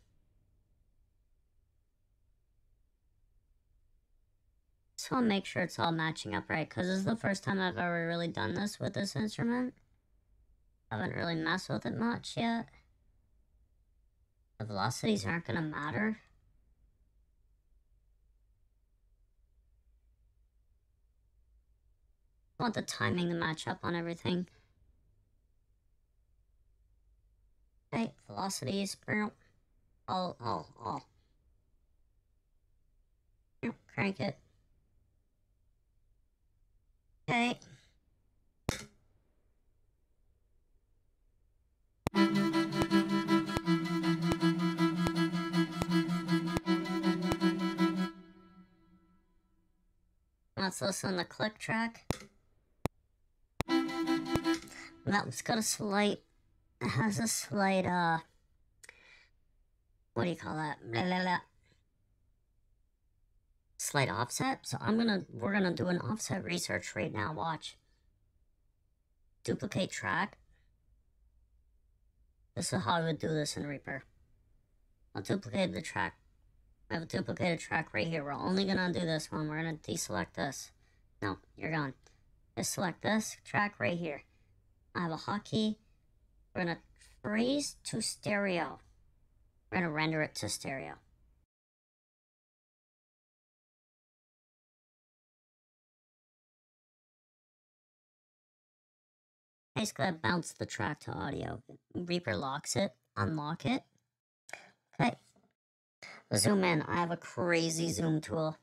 Just want to make sure it's all matching up right, because this is the first time I've ever really done this with this instrument. I haven't really messed with it much yet. The velocities aren't gonna matter. I want the timing to match up on everything. Okay, velocities. All. Crank it. Okay. Let's listen to the click track. That's got a slight, it has a slight, what do you call that? Blah, blah, blah. Slight offset. So we're gonna do an offset research right now. Watch. Duplicate track. This is how I would do this in Reaper. I'll duplicate the track. I have a duplicated track right here. We're only gonna do this one. We're gonna deselect this. No, you're gone. Just select this track right here. I have a hotkey. We're gonna freeze to stereo. We're gonna render it to stereo. Basically, I bounce the track to audio. Reaper locks it, unlock it. Okay. Zoom in. I have a crazy zoom tool.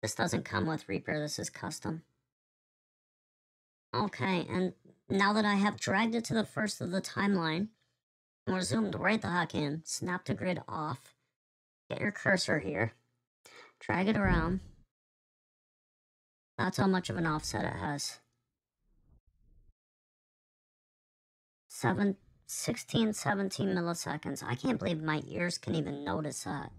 This doesn't come with Reaper, this is custom. Okay, and now that I have dragged it to the first of the timeline, and we're zoomed right the heck in, snap to grid off, get your cursor here, drag it around. That's how much of an offset it has. 16, 17 milliseconds. I can't believe my ears can even notice that.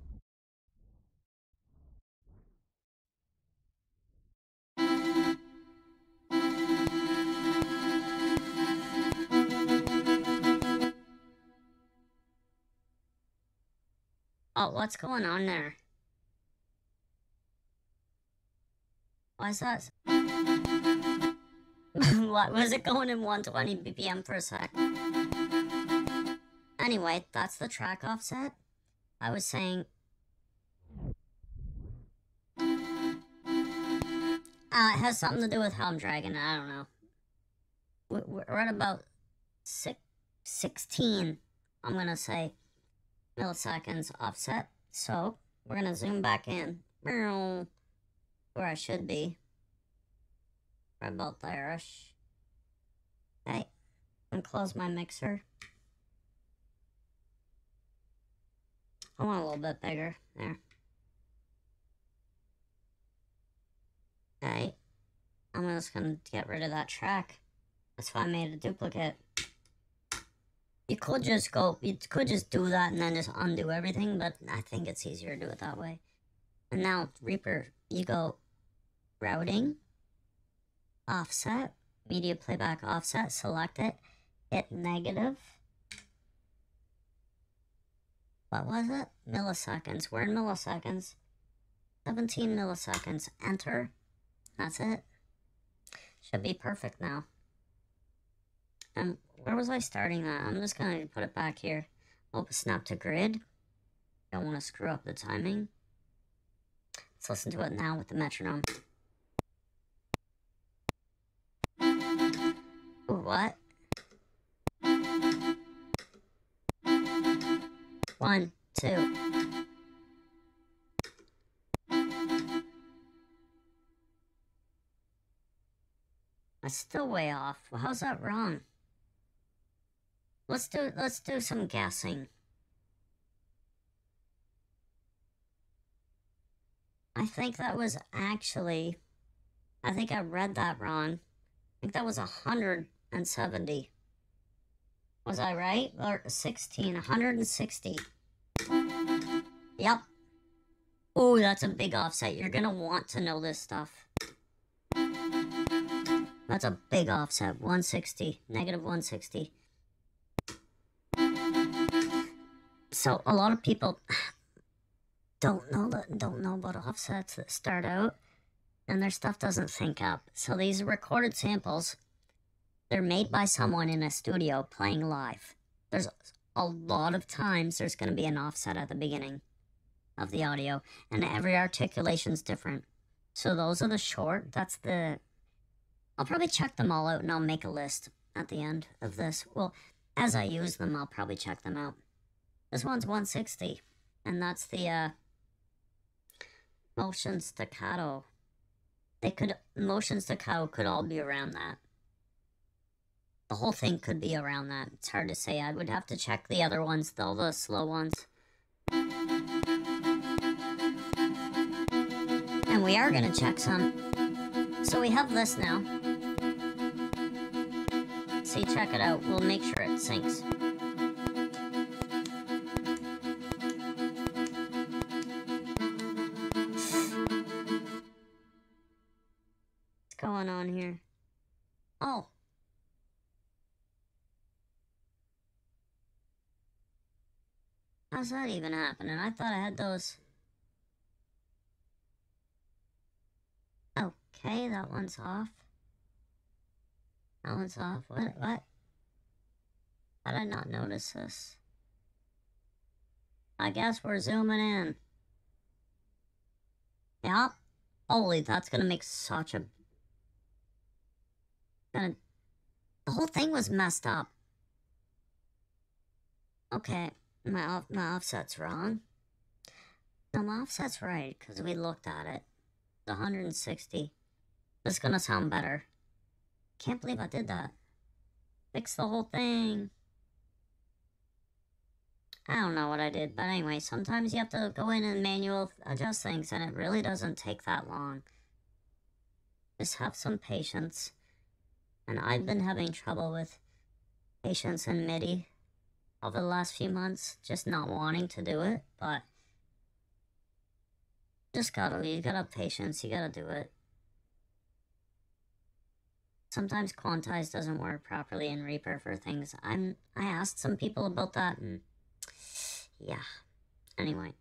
Oh, what's going on there? Why is that? What was it going in 120 BPM for a sec? Anyway, that's the track offset. I was saying... it has something to do with how I'm dragging it, I don't know. We're at about 16, I'm gonna say, milliseconds offset. So, we're gonna zoom back in. Where I should be. Right about there-ish. Okay, and close my mixer. I want a little bit bigger. There. Okay. I'm just gonna get rid of that track. That's why I made a duplicate. You could just do that and then just undo everything, but I think it's easier to do it that way. And now, Reaper, you go routing, offset, media playback offset, select it, hit negative. What was it? Milliseconds. We're in milliseconds. 17 milliseconds. Enter. That's it. Should be perfect now. And where was I starting at? I'm just gonna put it back here. Open snap to grid. Don't want to screw up the timing. Let's listen to it now with the metronome. Ooh, what? 1, 2. That's still way off. Well, how's that wrong? Let's do some guessing. I think that was actually, I think I read that wrong. I think that was 170. Was I right? Or 16, 160. Yep. Oh, that's a big offset. You're gonna want to know this stuff. That's a big offset. 160, negative 160. So a lot of people don't know about offsets that start out, and their stuff doesn't sync up. So these recorded samples, they're made by someone in a studio playing live. There's a lot of times there's going to be an offset at the beginning of the audio, and every articulation's different. So those are the short. That's the... I'll probably check them all out, and I'll make a list at the end of this. Well, as I use them, I'll probably check them out. This one's 160, and that's the motion staccato. Motion staccato could all be around that. The whole thing could be around that. It's hard to say. I would have to check the other ones, though, the slow ones. And we are going to check some. So we have this now. See, check it out. We'll make sure it syncs. What's going on here? Oh. How's that even happening? I thought I had those. Okay, that one's off. That one's off. What? How did I not notice this? I guess we're zooming in. Yeah. Holy, that's gonna make such a... The whole thing was messed up. Okay, my offset's wrong. No, my offset's right, because we looked at it. It's 160. This is gonna sound better. Can't believe I did that. Fix the whole thing. I don't know what I did, but anyway, sometimes you have to go in and manual adjust things, and it really doesn't take that long. Just have some patience. And I've been having trouble with patience and MIDI over the last few months, just not wanting to do it, but you gotta have patience, you gotta do it. Sometimes quantize doesn't work properly in Reaper for things. I asked some people about that, and yeah. Anyway.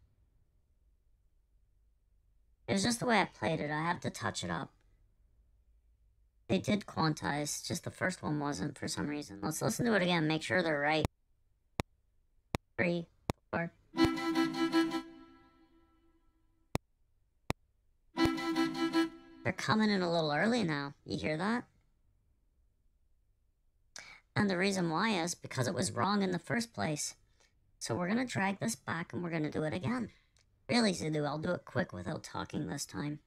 It was just the way I played it. I have to touch it up. They did quantize, just the first one wasn't for some reason. Let's listen to it again, make sure they're right. 3, 4. They're coming in a little early now. You hear that? And the reason why is because it was wrong in the first place. So we're going to drag this back and we're going to do it again. Really easy to do. I'll do it quick without talking this time.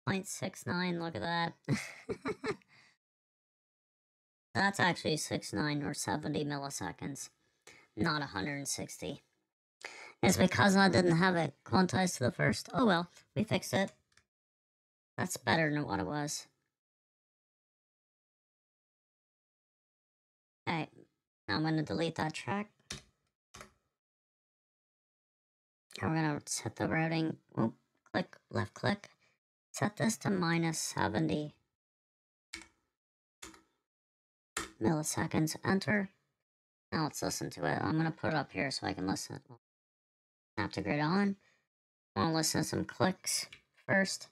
.69, look at that. That's actually 69 or 70 milliseconds, not 160. It's because I didn't have it quantized to the first. Oh well, we fixed it. That's better than what it was. Alright, now I'm going to delete that track. Now we're going to set the routing. Oh, click, left click. Set this to -70. milliseconds. Enter. Now let's listen to it. I'm going to put it up here so I can listen. Snap to grid on. I want to listen to some clicks first.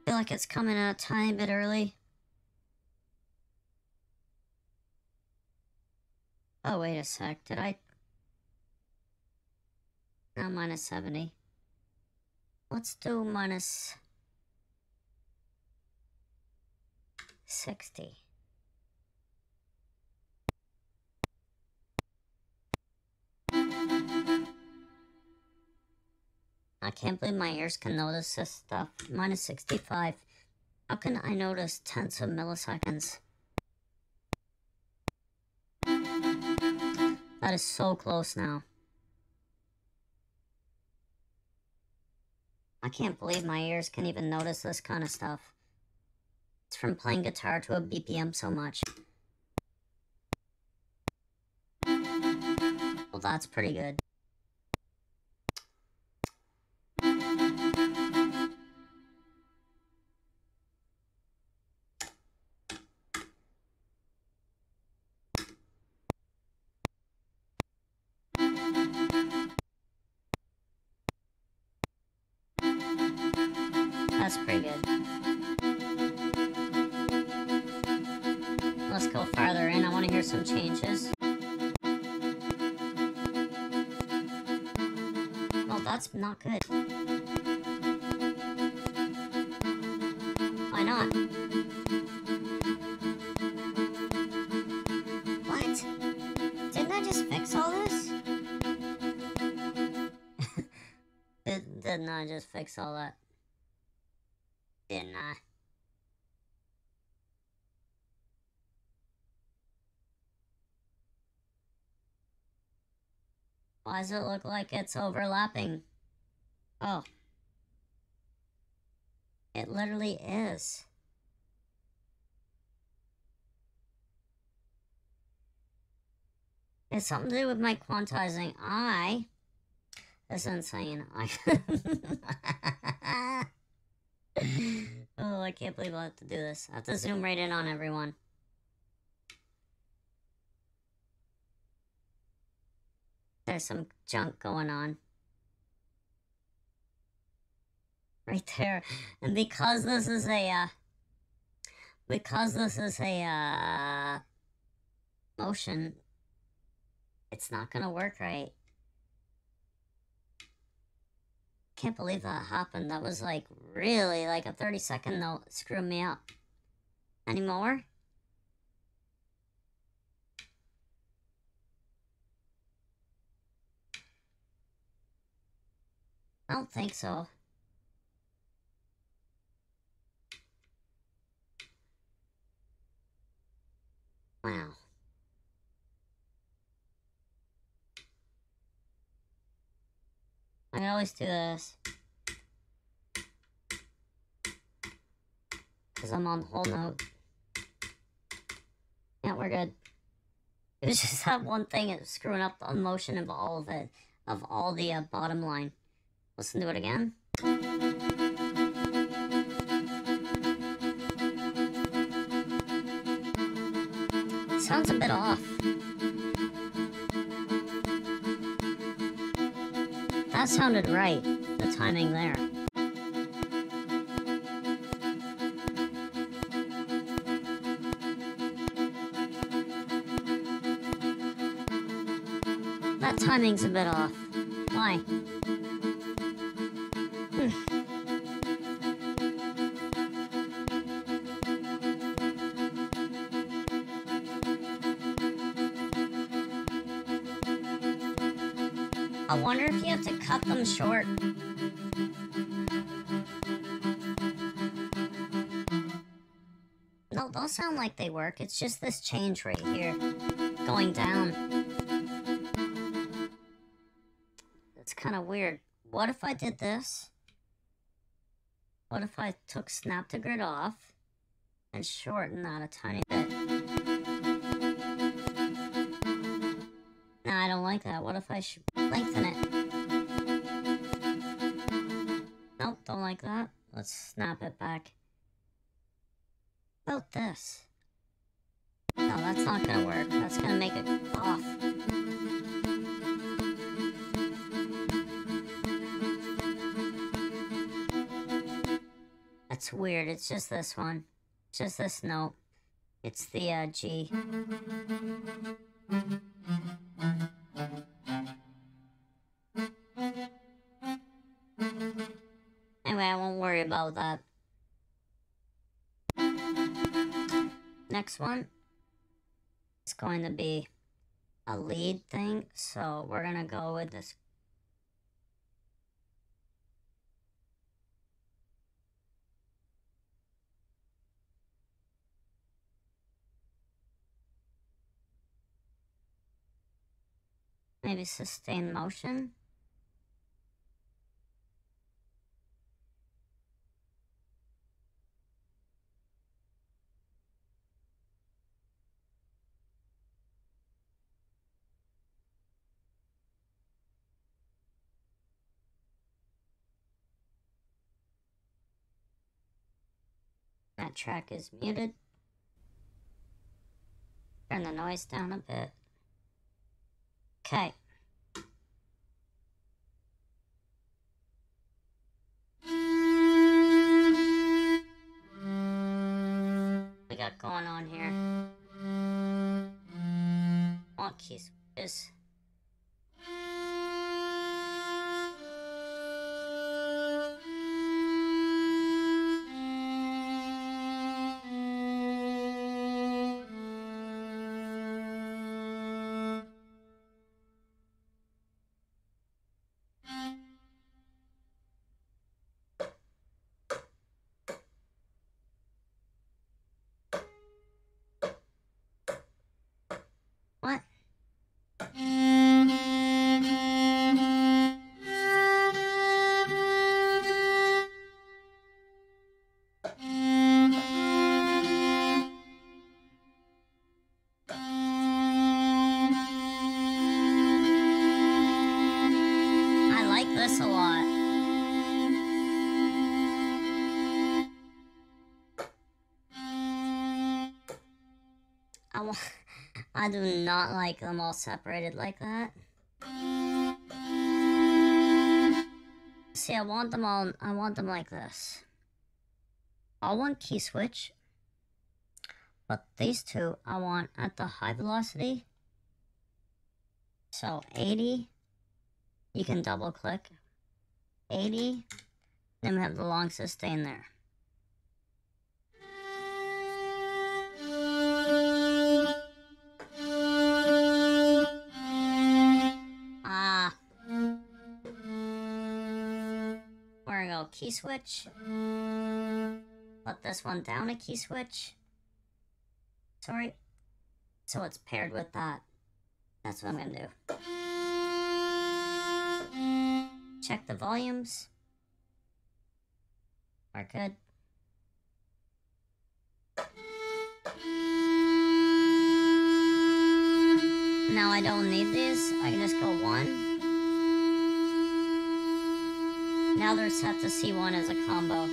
Feel like it's coming out a tiny bit early. Oh, wait a sec. Did I? No, minus 70. Let's do minus 60. I can't believe my ears can notice this stuff. Minus 65. How can I notice tenths of milliseconds? That is so close now. I can't believe my ears can even notice this kind of stuff. It's from playing guitar to a BPM so much. Well, that's pretty good. That's pretty good. Let's go farther in. I want to hear some changes. Oh, that's not good. Why not? What? Didn't I just fix all this? Didn't I just fix all that? Didn't I? Why does it look like it's overlapping? Oh. It literally is. It's something to do with my quantizing. That's insane. Oh, I can't believe I'll have to do this. I have to zoom right in on everyone. There's some junk going on. Right there. And because this is a, motion, it's not gonna work right. Can't believe that happened. That was like really like a 30-second note. Screwed me up. Any more? I don't think so. Wow. I can always do this. Because I'm on the whole note. Yeah, we're good. It was just that one thing, it was screwing up the motion of all of it. Of all the bottom line. Listen to it again. It sounds a bit off. That sounded right, the timing there. That timing's a bit off. Why? I wonder if you have to cut them short. No, those sound like they work. It's just this change right here. Going down. It's kind of weird. What if I did this? What if I took snap to grid off and shorten that a tiny bit? Nah, I don't like that. What if I lengthen it? Don't like that? Let's snap it back. About this. No, that's not gonna work. That's gonna make it off. That's weird. It's just this one. Just this note. It's the G. Anyway, I won't worry about that. Next one is going to be a lead thing, so we're gonna go with this. Maybe sustain motion. That track is muted. Turn the noise down a bit. Okay. We got going on here. Want key switches. What? I like this a lot. I do not like them all separated like that. See, I want them like this. All one key switch. But these two, I want at the high velocity. So 80, you can double click. 80, then we have the long sustain there. We're gonna go key switch. Let this one down a key switch. Sorry. So it's paired with that. That's what I'm gonna do. Check the volumes. We're good. Now I don't need these. I can just go 1. Now they're set to C1 as a combo.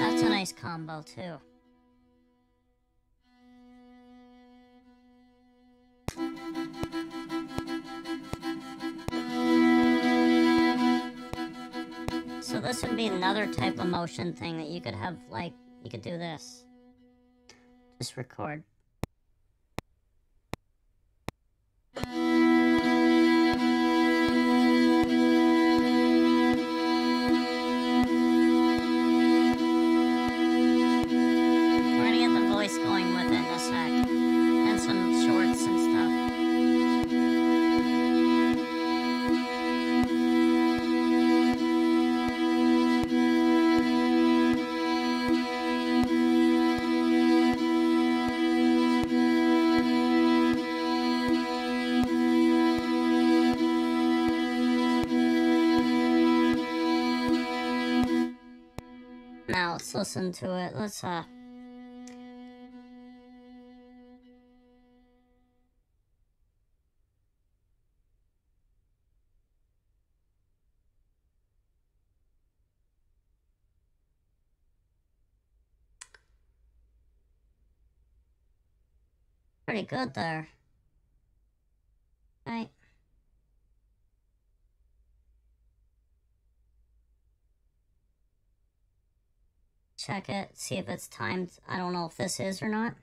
That's a nice combo too. So this would be another type of motion thing that you could have, like, you could do this. Just record. We're gonna get the voice going with it in a sec. And some shorts and stuff. Now let's listen to it. Let's pretty good there. Right. Check it, see if it's timed. I don't know if this is or not.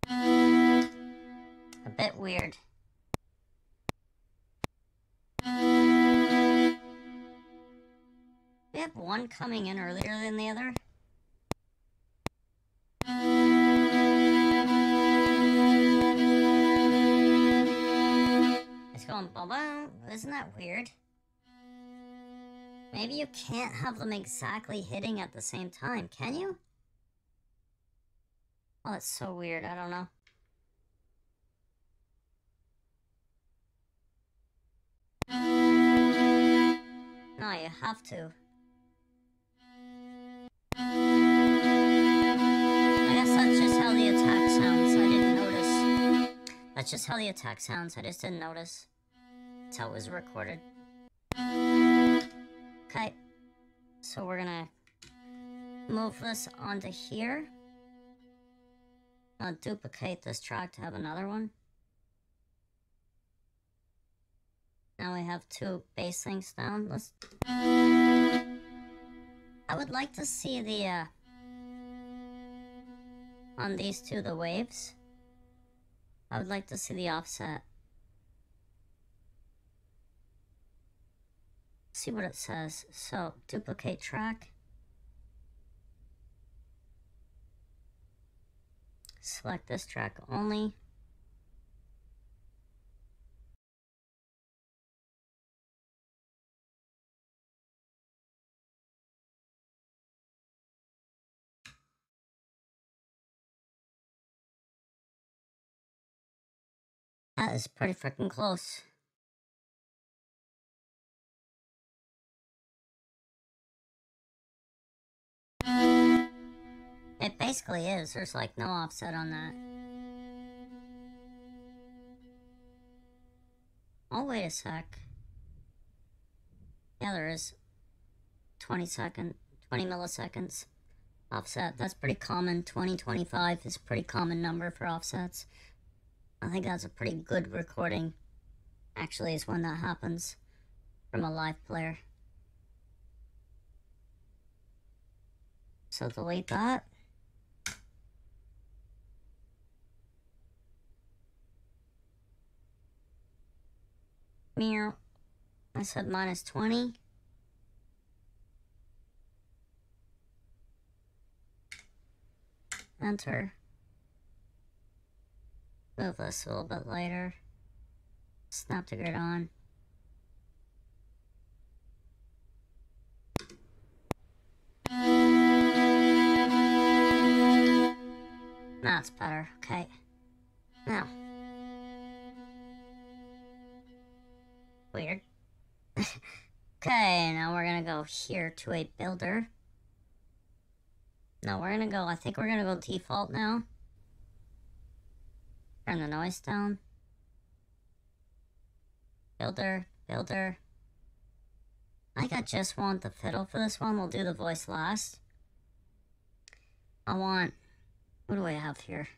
A bit weird. We have one coming in earlier than the other. It's going boom boom. Isn't that weird? Maybe you can't have them exactly hitting at the same time, can you? Oh, that's so weird. I don't know. No, you have to. I guess that's just how the attack sounds. I didn't notice. That's just how the attack sounds. I just didn't notice. That's how it was recorded. Okay. So we're gonna move this onto here. I'll duplicate this track to have another one. Now we have two bass links down. I would like to see the, on these two, the waves. I would like to see the offset. See what it says. So, duplicate track. Select this track only. That is pretty freaking close. It basically is. There's like no offset on that. Oh, wait a sec. Yeah, there is 20 milliseconds offset. That's pretty common. 2025 is a pretty common number for offsets. I think that's a pretty good recording. Actually, is when that happens from a live player. So delete that. Meow. I said minus 20. Enter. Move this a little bit later. Snap the grid on. That's better. Okay. Now. Weird. Okay, now we're gonna go here to a builder. No, we're gonna go, I think we're gonna go default now. Turn the noise down. Builder. I think I just want the fiddle for this one. We'll do the voice last. I want, what do I have here?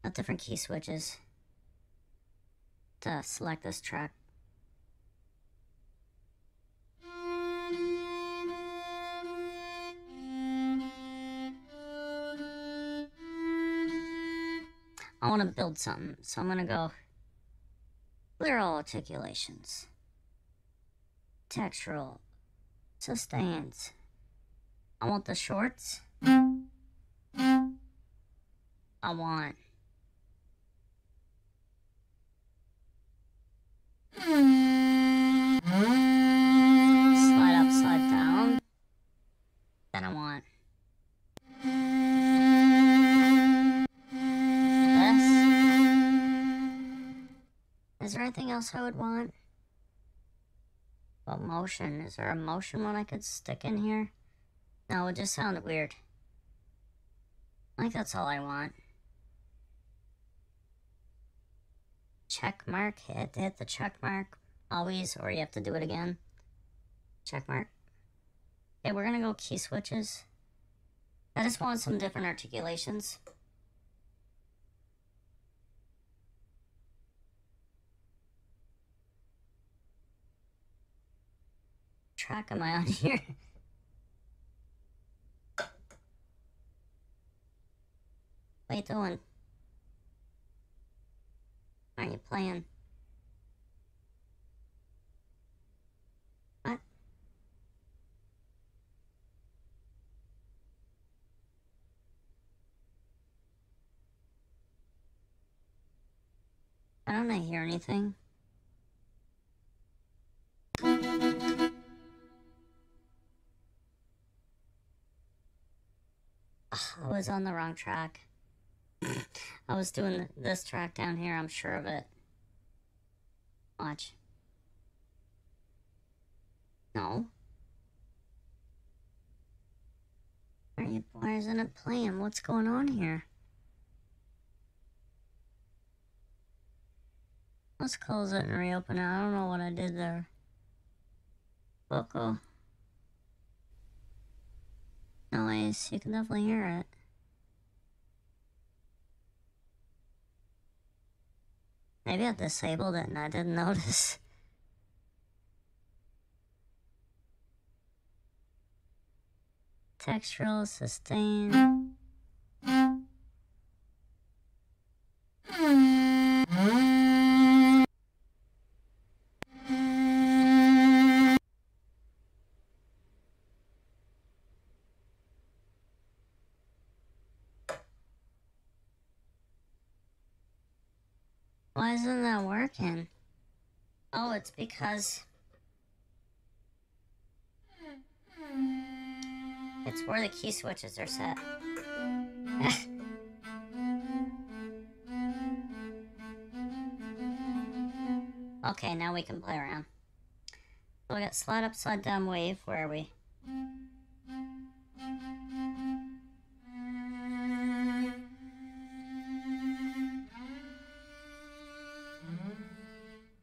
Got different key switches to select this track. I want to build something, so I'm gonna go clear all articulations, textural, sustains. I want the shorts. I want slide up, slide down. Then I want this. Is there anything else I would want? What motion? Is there a motion one I could stick in here? No, it just sounded weird. I think that's all I want. Check mark. Hit the check mark. Always, or you have to do it again. Check mark. Okay, we're gonna go key switches. I just want some different articulations. Track am I on here? What are you doing? Why are you playing? What? I don't hear anything. I was on the wrong track. I was doing this track down here, I'm sure of it. Watch. No. Why isn't it playing? What's going on here? Let's close it and reopen it. I don't know what I did there. Bukhu. Noise. You can definitely hear it. Maybe I disabled it and I didn't notice. Textural, sustain. Why isn't that working? Oh, it's because it's where the key switches are set. Okay, now we can play around. So we got slide up, slide down, wave. Where are we?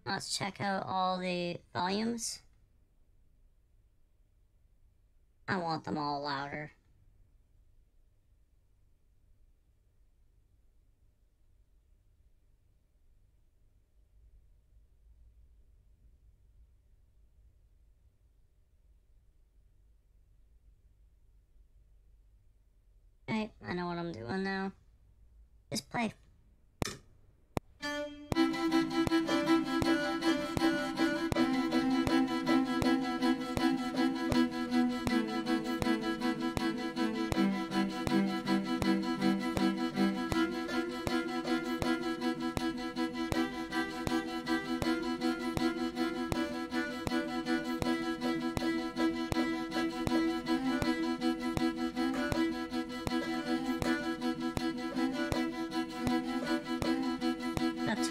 Let's check out all the volumes. I want them all louder. Okay, I know what I'm doing now. Just play.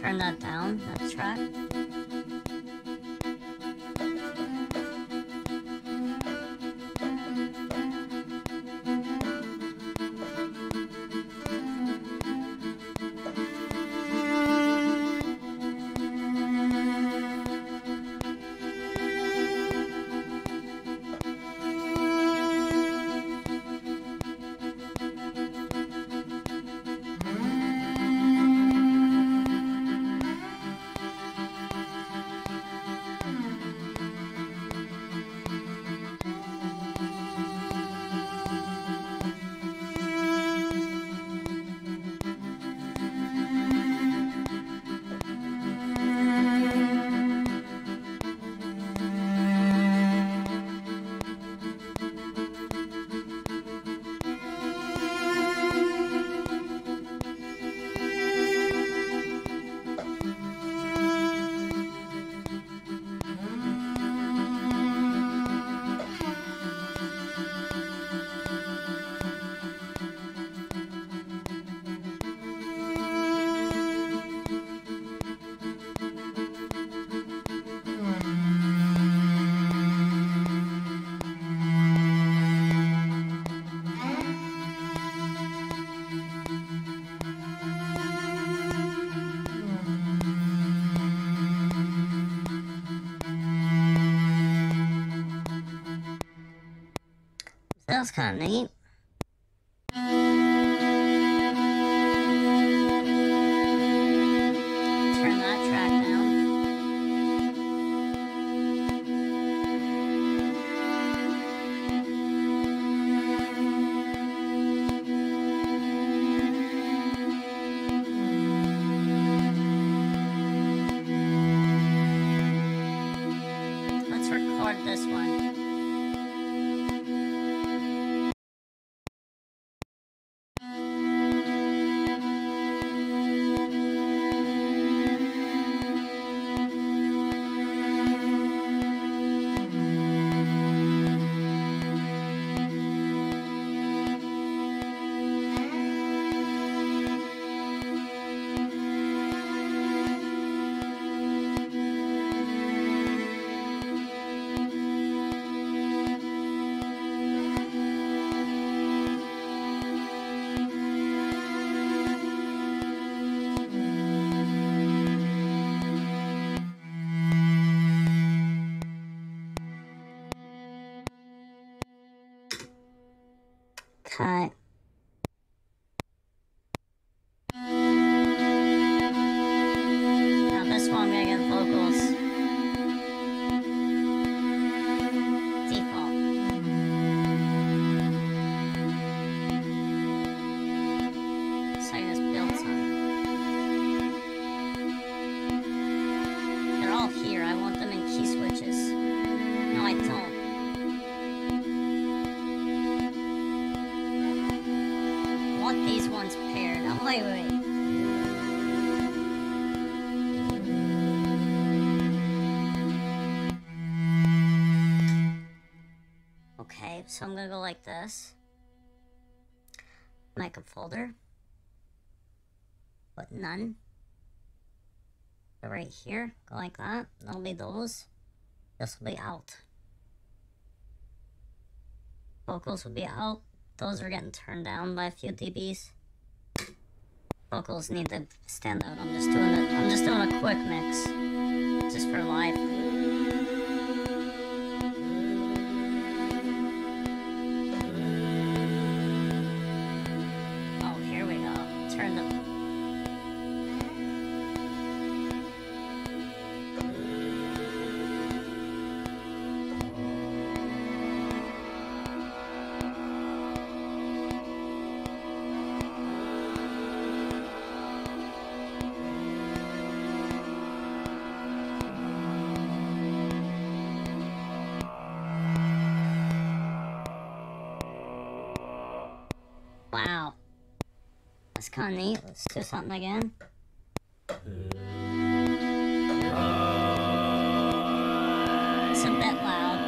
Turn that down, that track. That's kind of neat. Turn that track down. Let's record this one. Okay. Now this one I'm gonna get vocals. Default. So I just built some. They're all here. I want them in key switches. No, I don't. I want these ones paired. Oh, wait. Okay, so I'm gonna go like this. Make a folder. Put none. Go right here. Go like that. That'll be those. This will be out. Vocals will be out. Those are getting turned down by a few dBs. Vocals need to stand out. I'm just doing a quick mix. Just for live. Oh, here we go. Turn the... Wow. That's kind of neat. Let's do something again. It's a bit loud.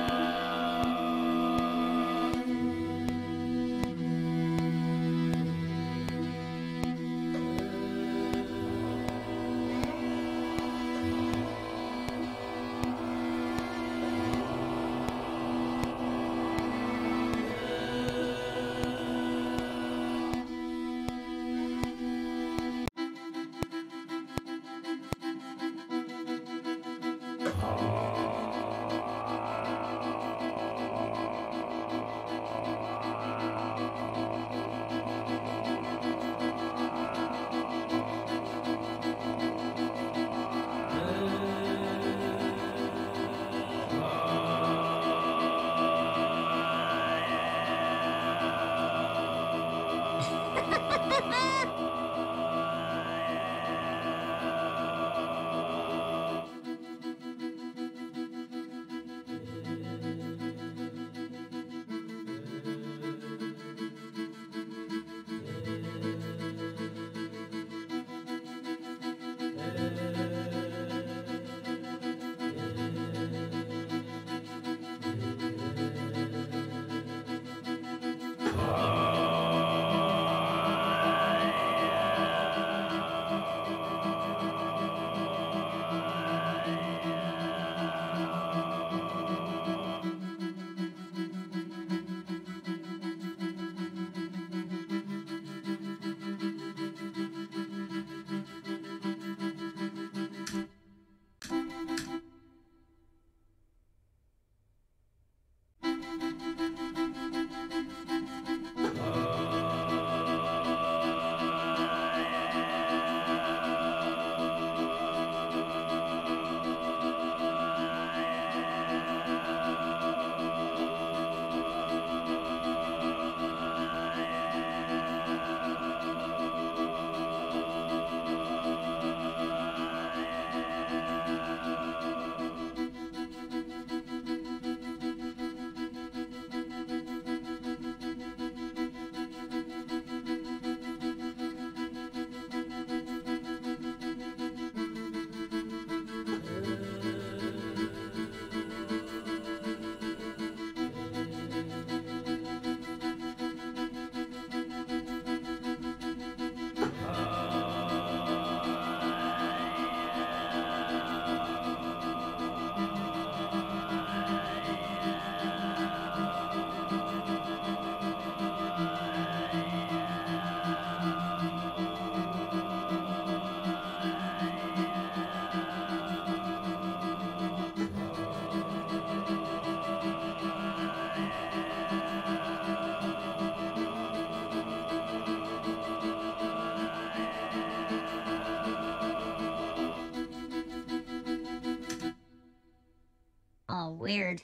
Oh, weird.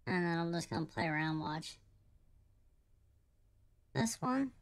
And then I'm just gonna play around, watch. This one?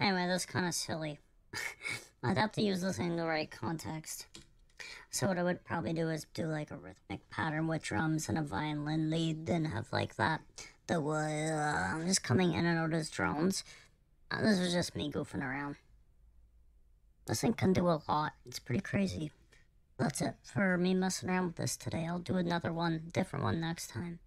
Anyway, that's kind of silly. I'd have to use this in the right context. So what I would probably do is do like a rhythmic pattern with drums and a violin lead, then have like that. I'm just coming in and out as drones. This was just me goofing around. This thing can do a lot. It's pretty crazy. That's it for me messing around with this today. I'll do another one, different one next time.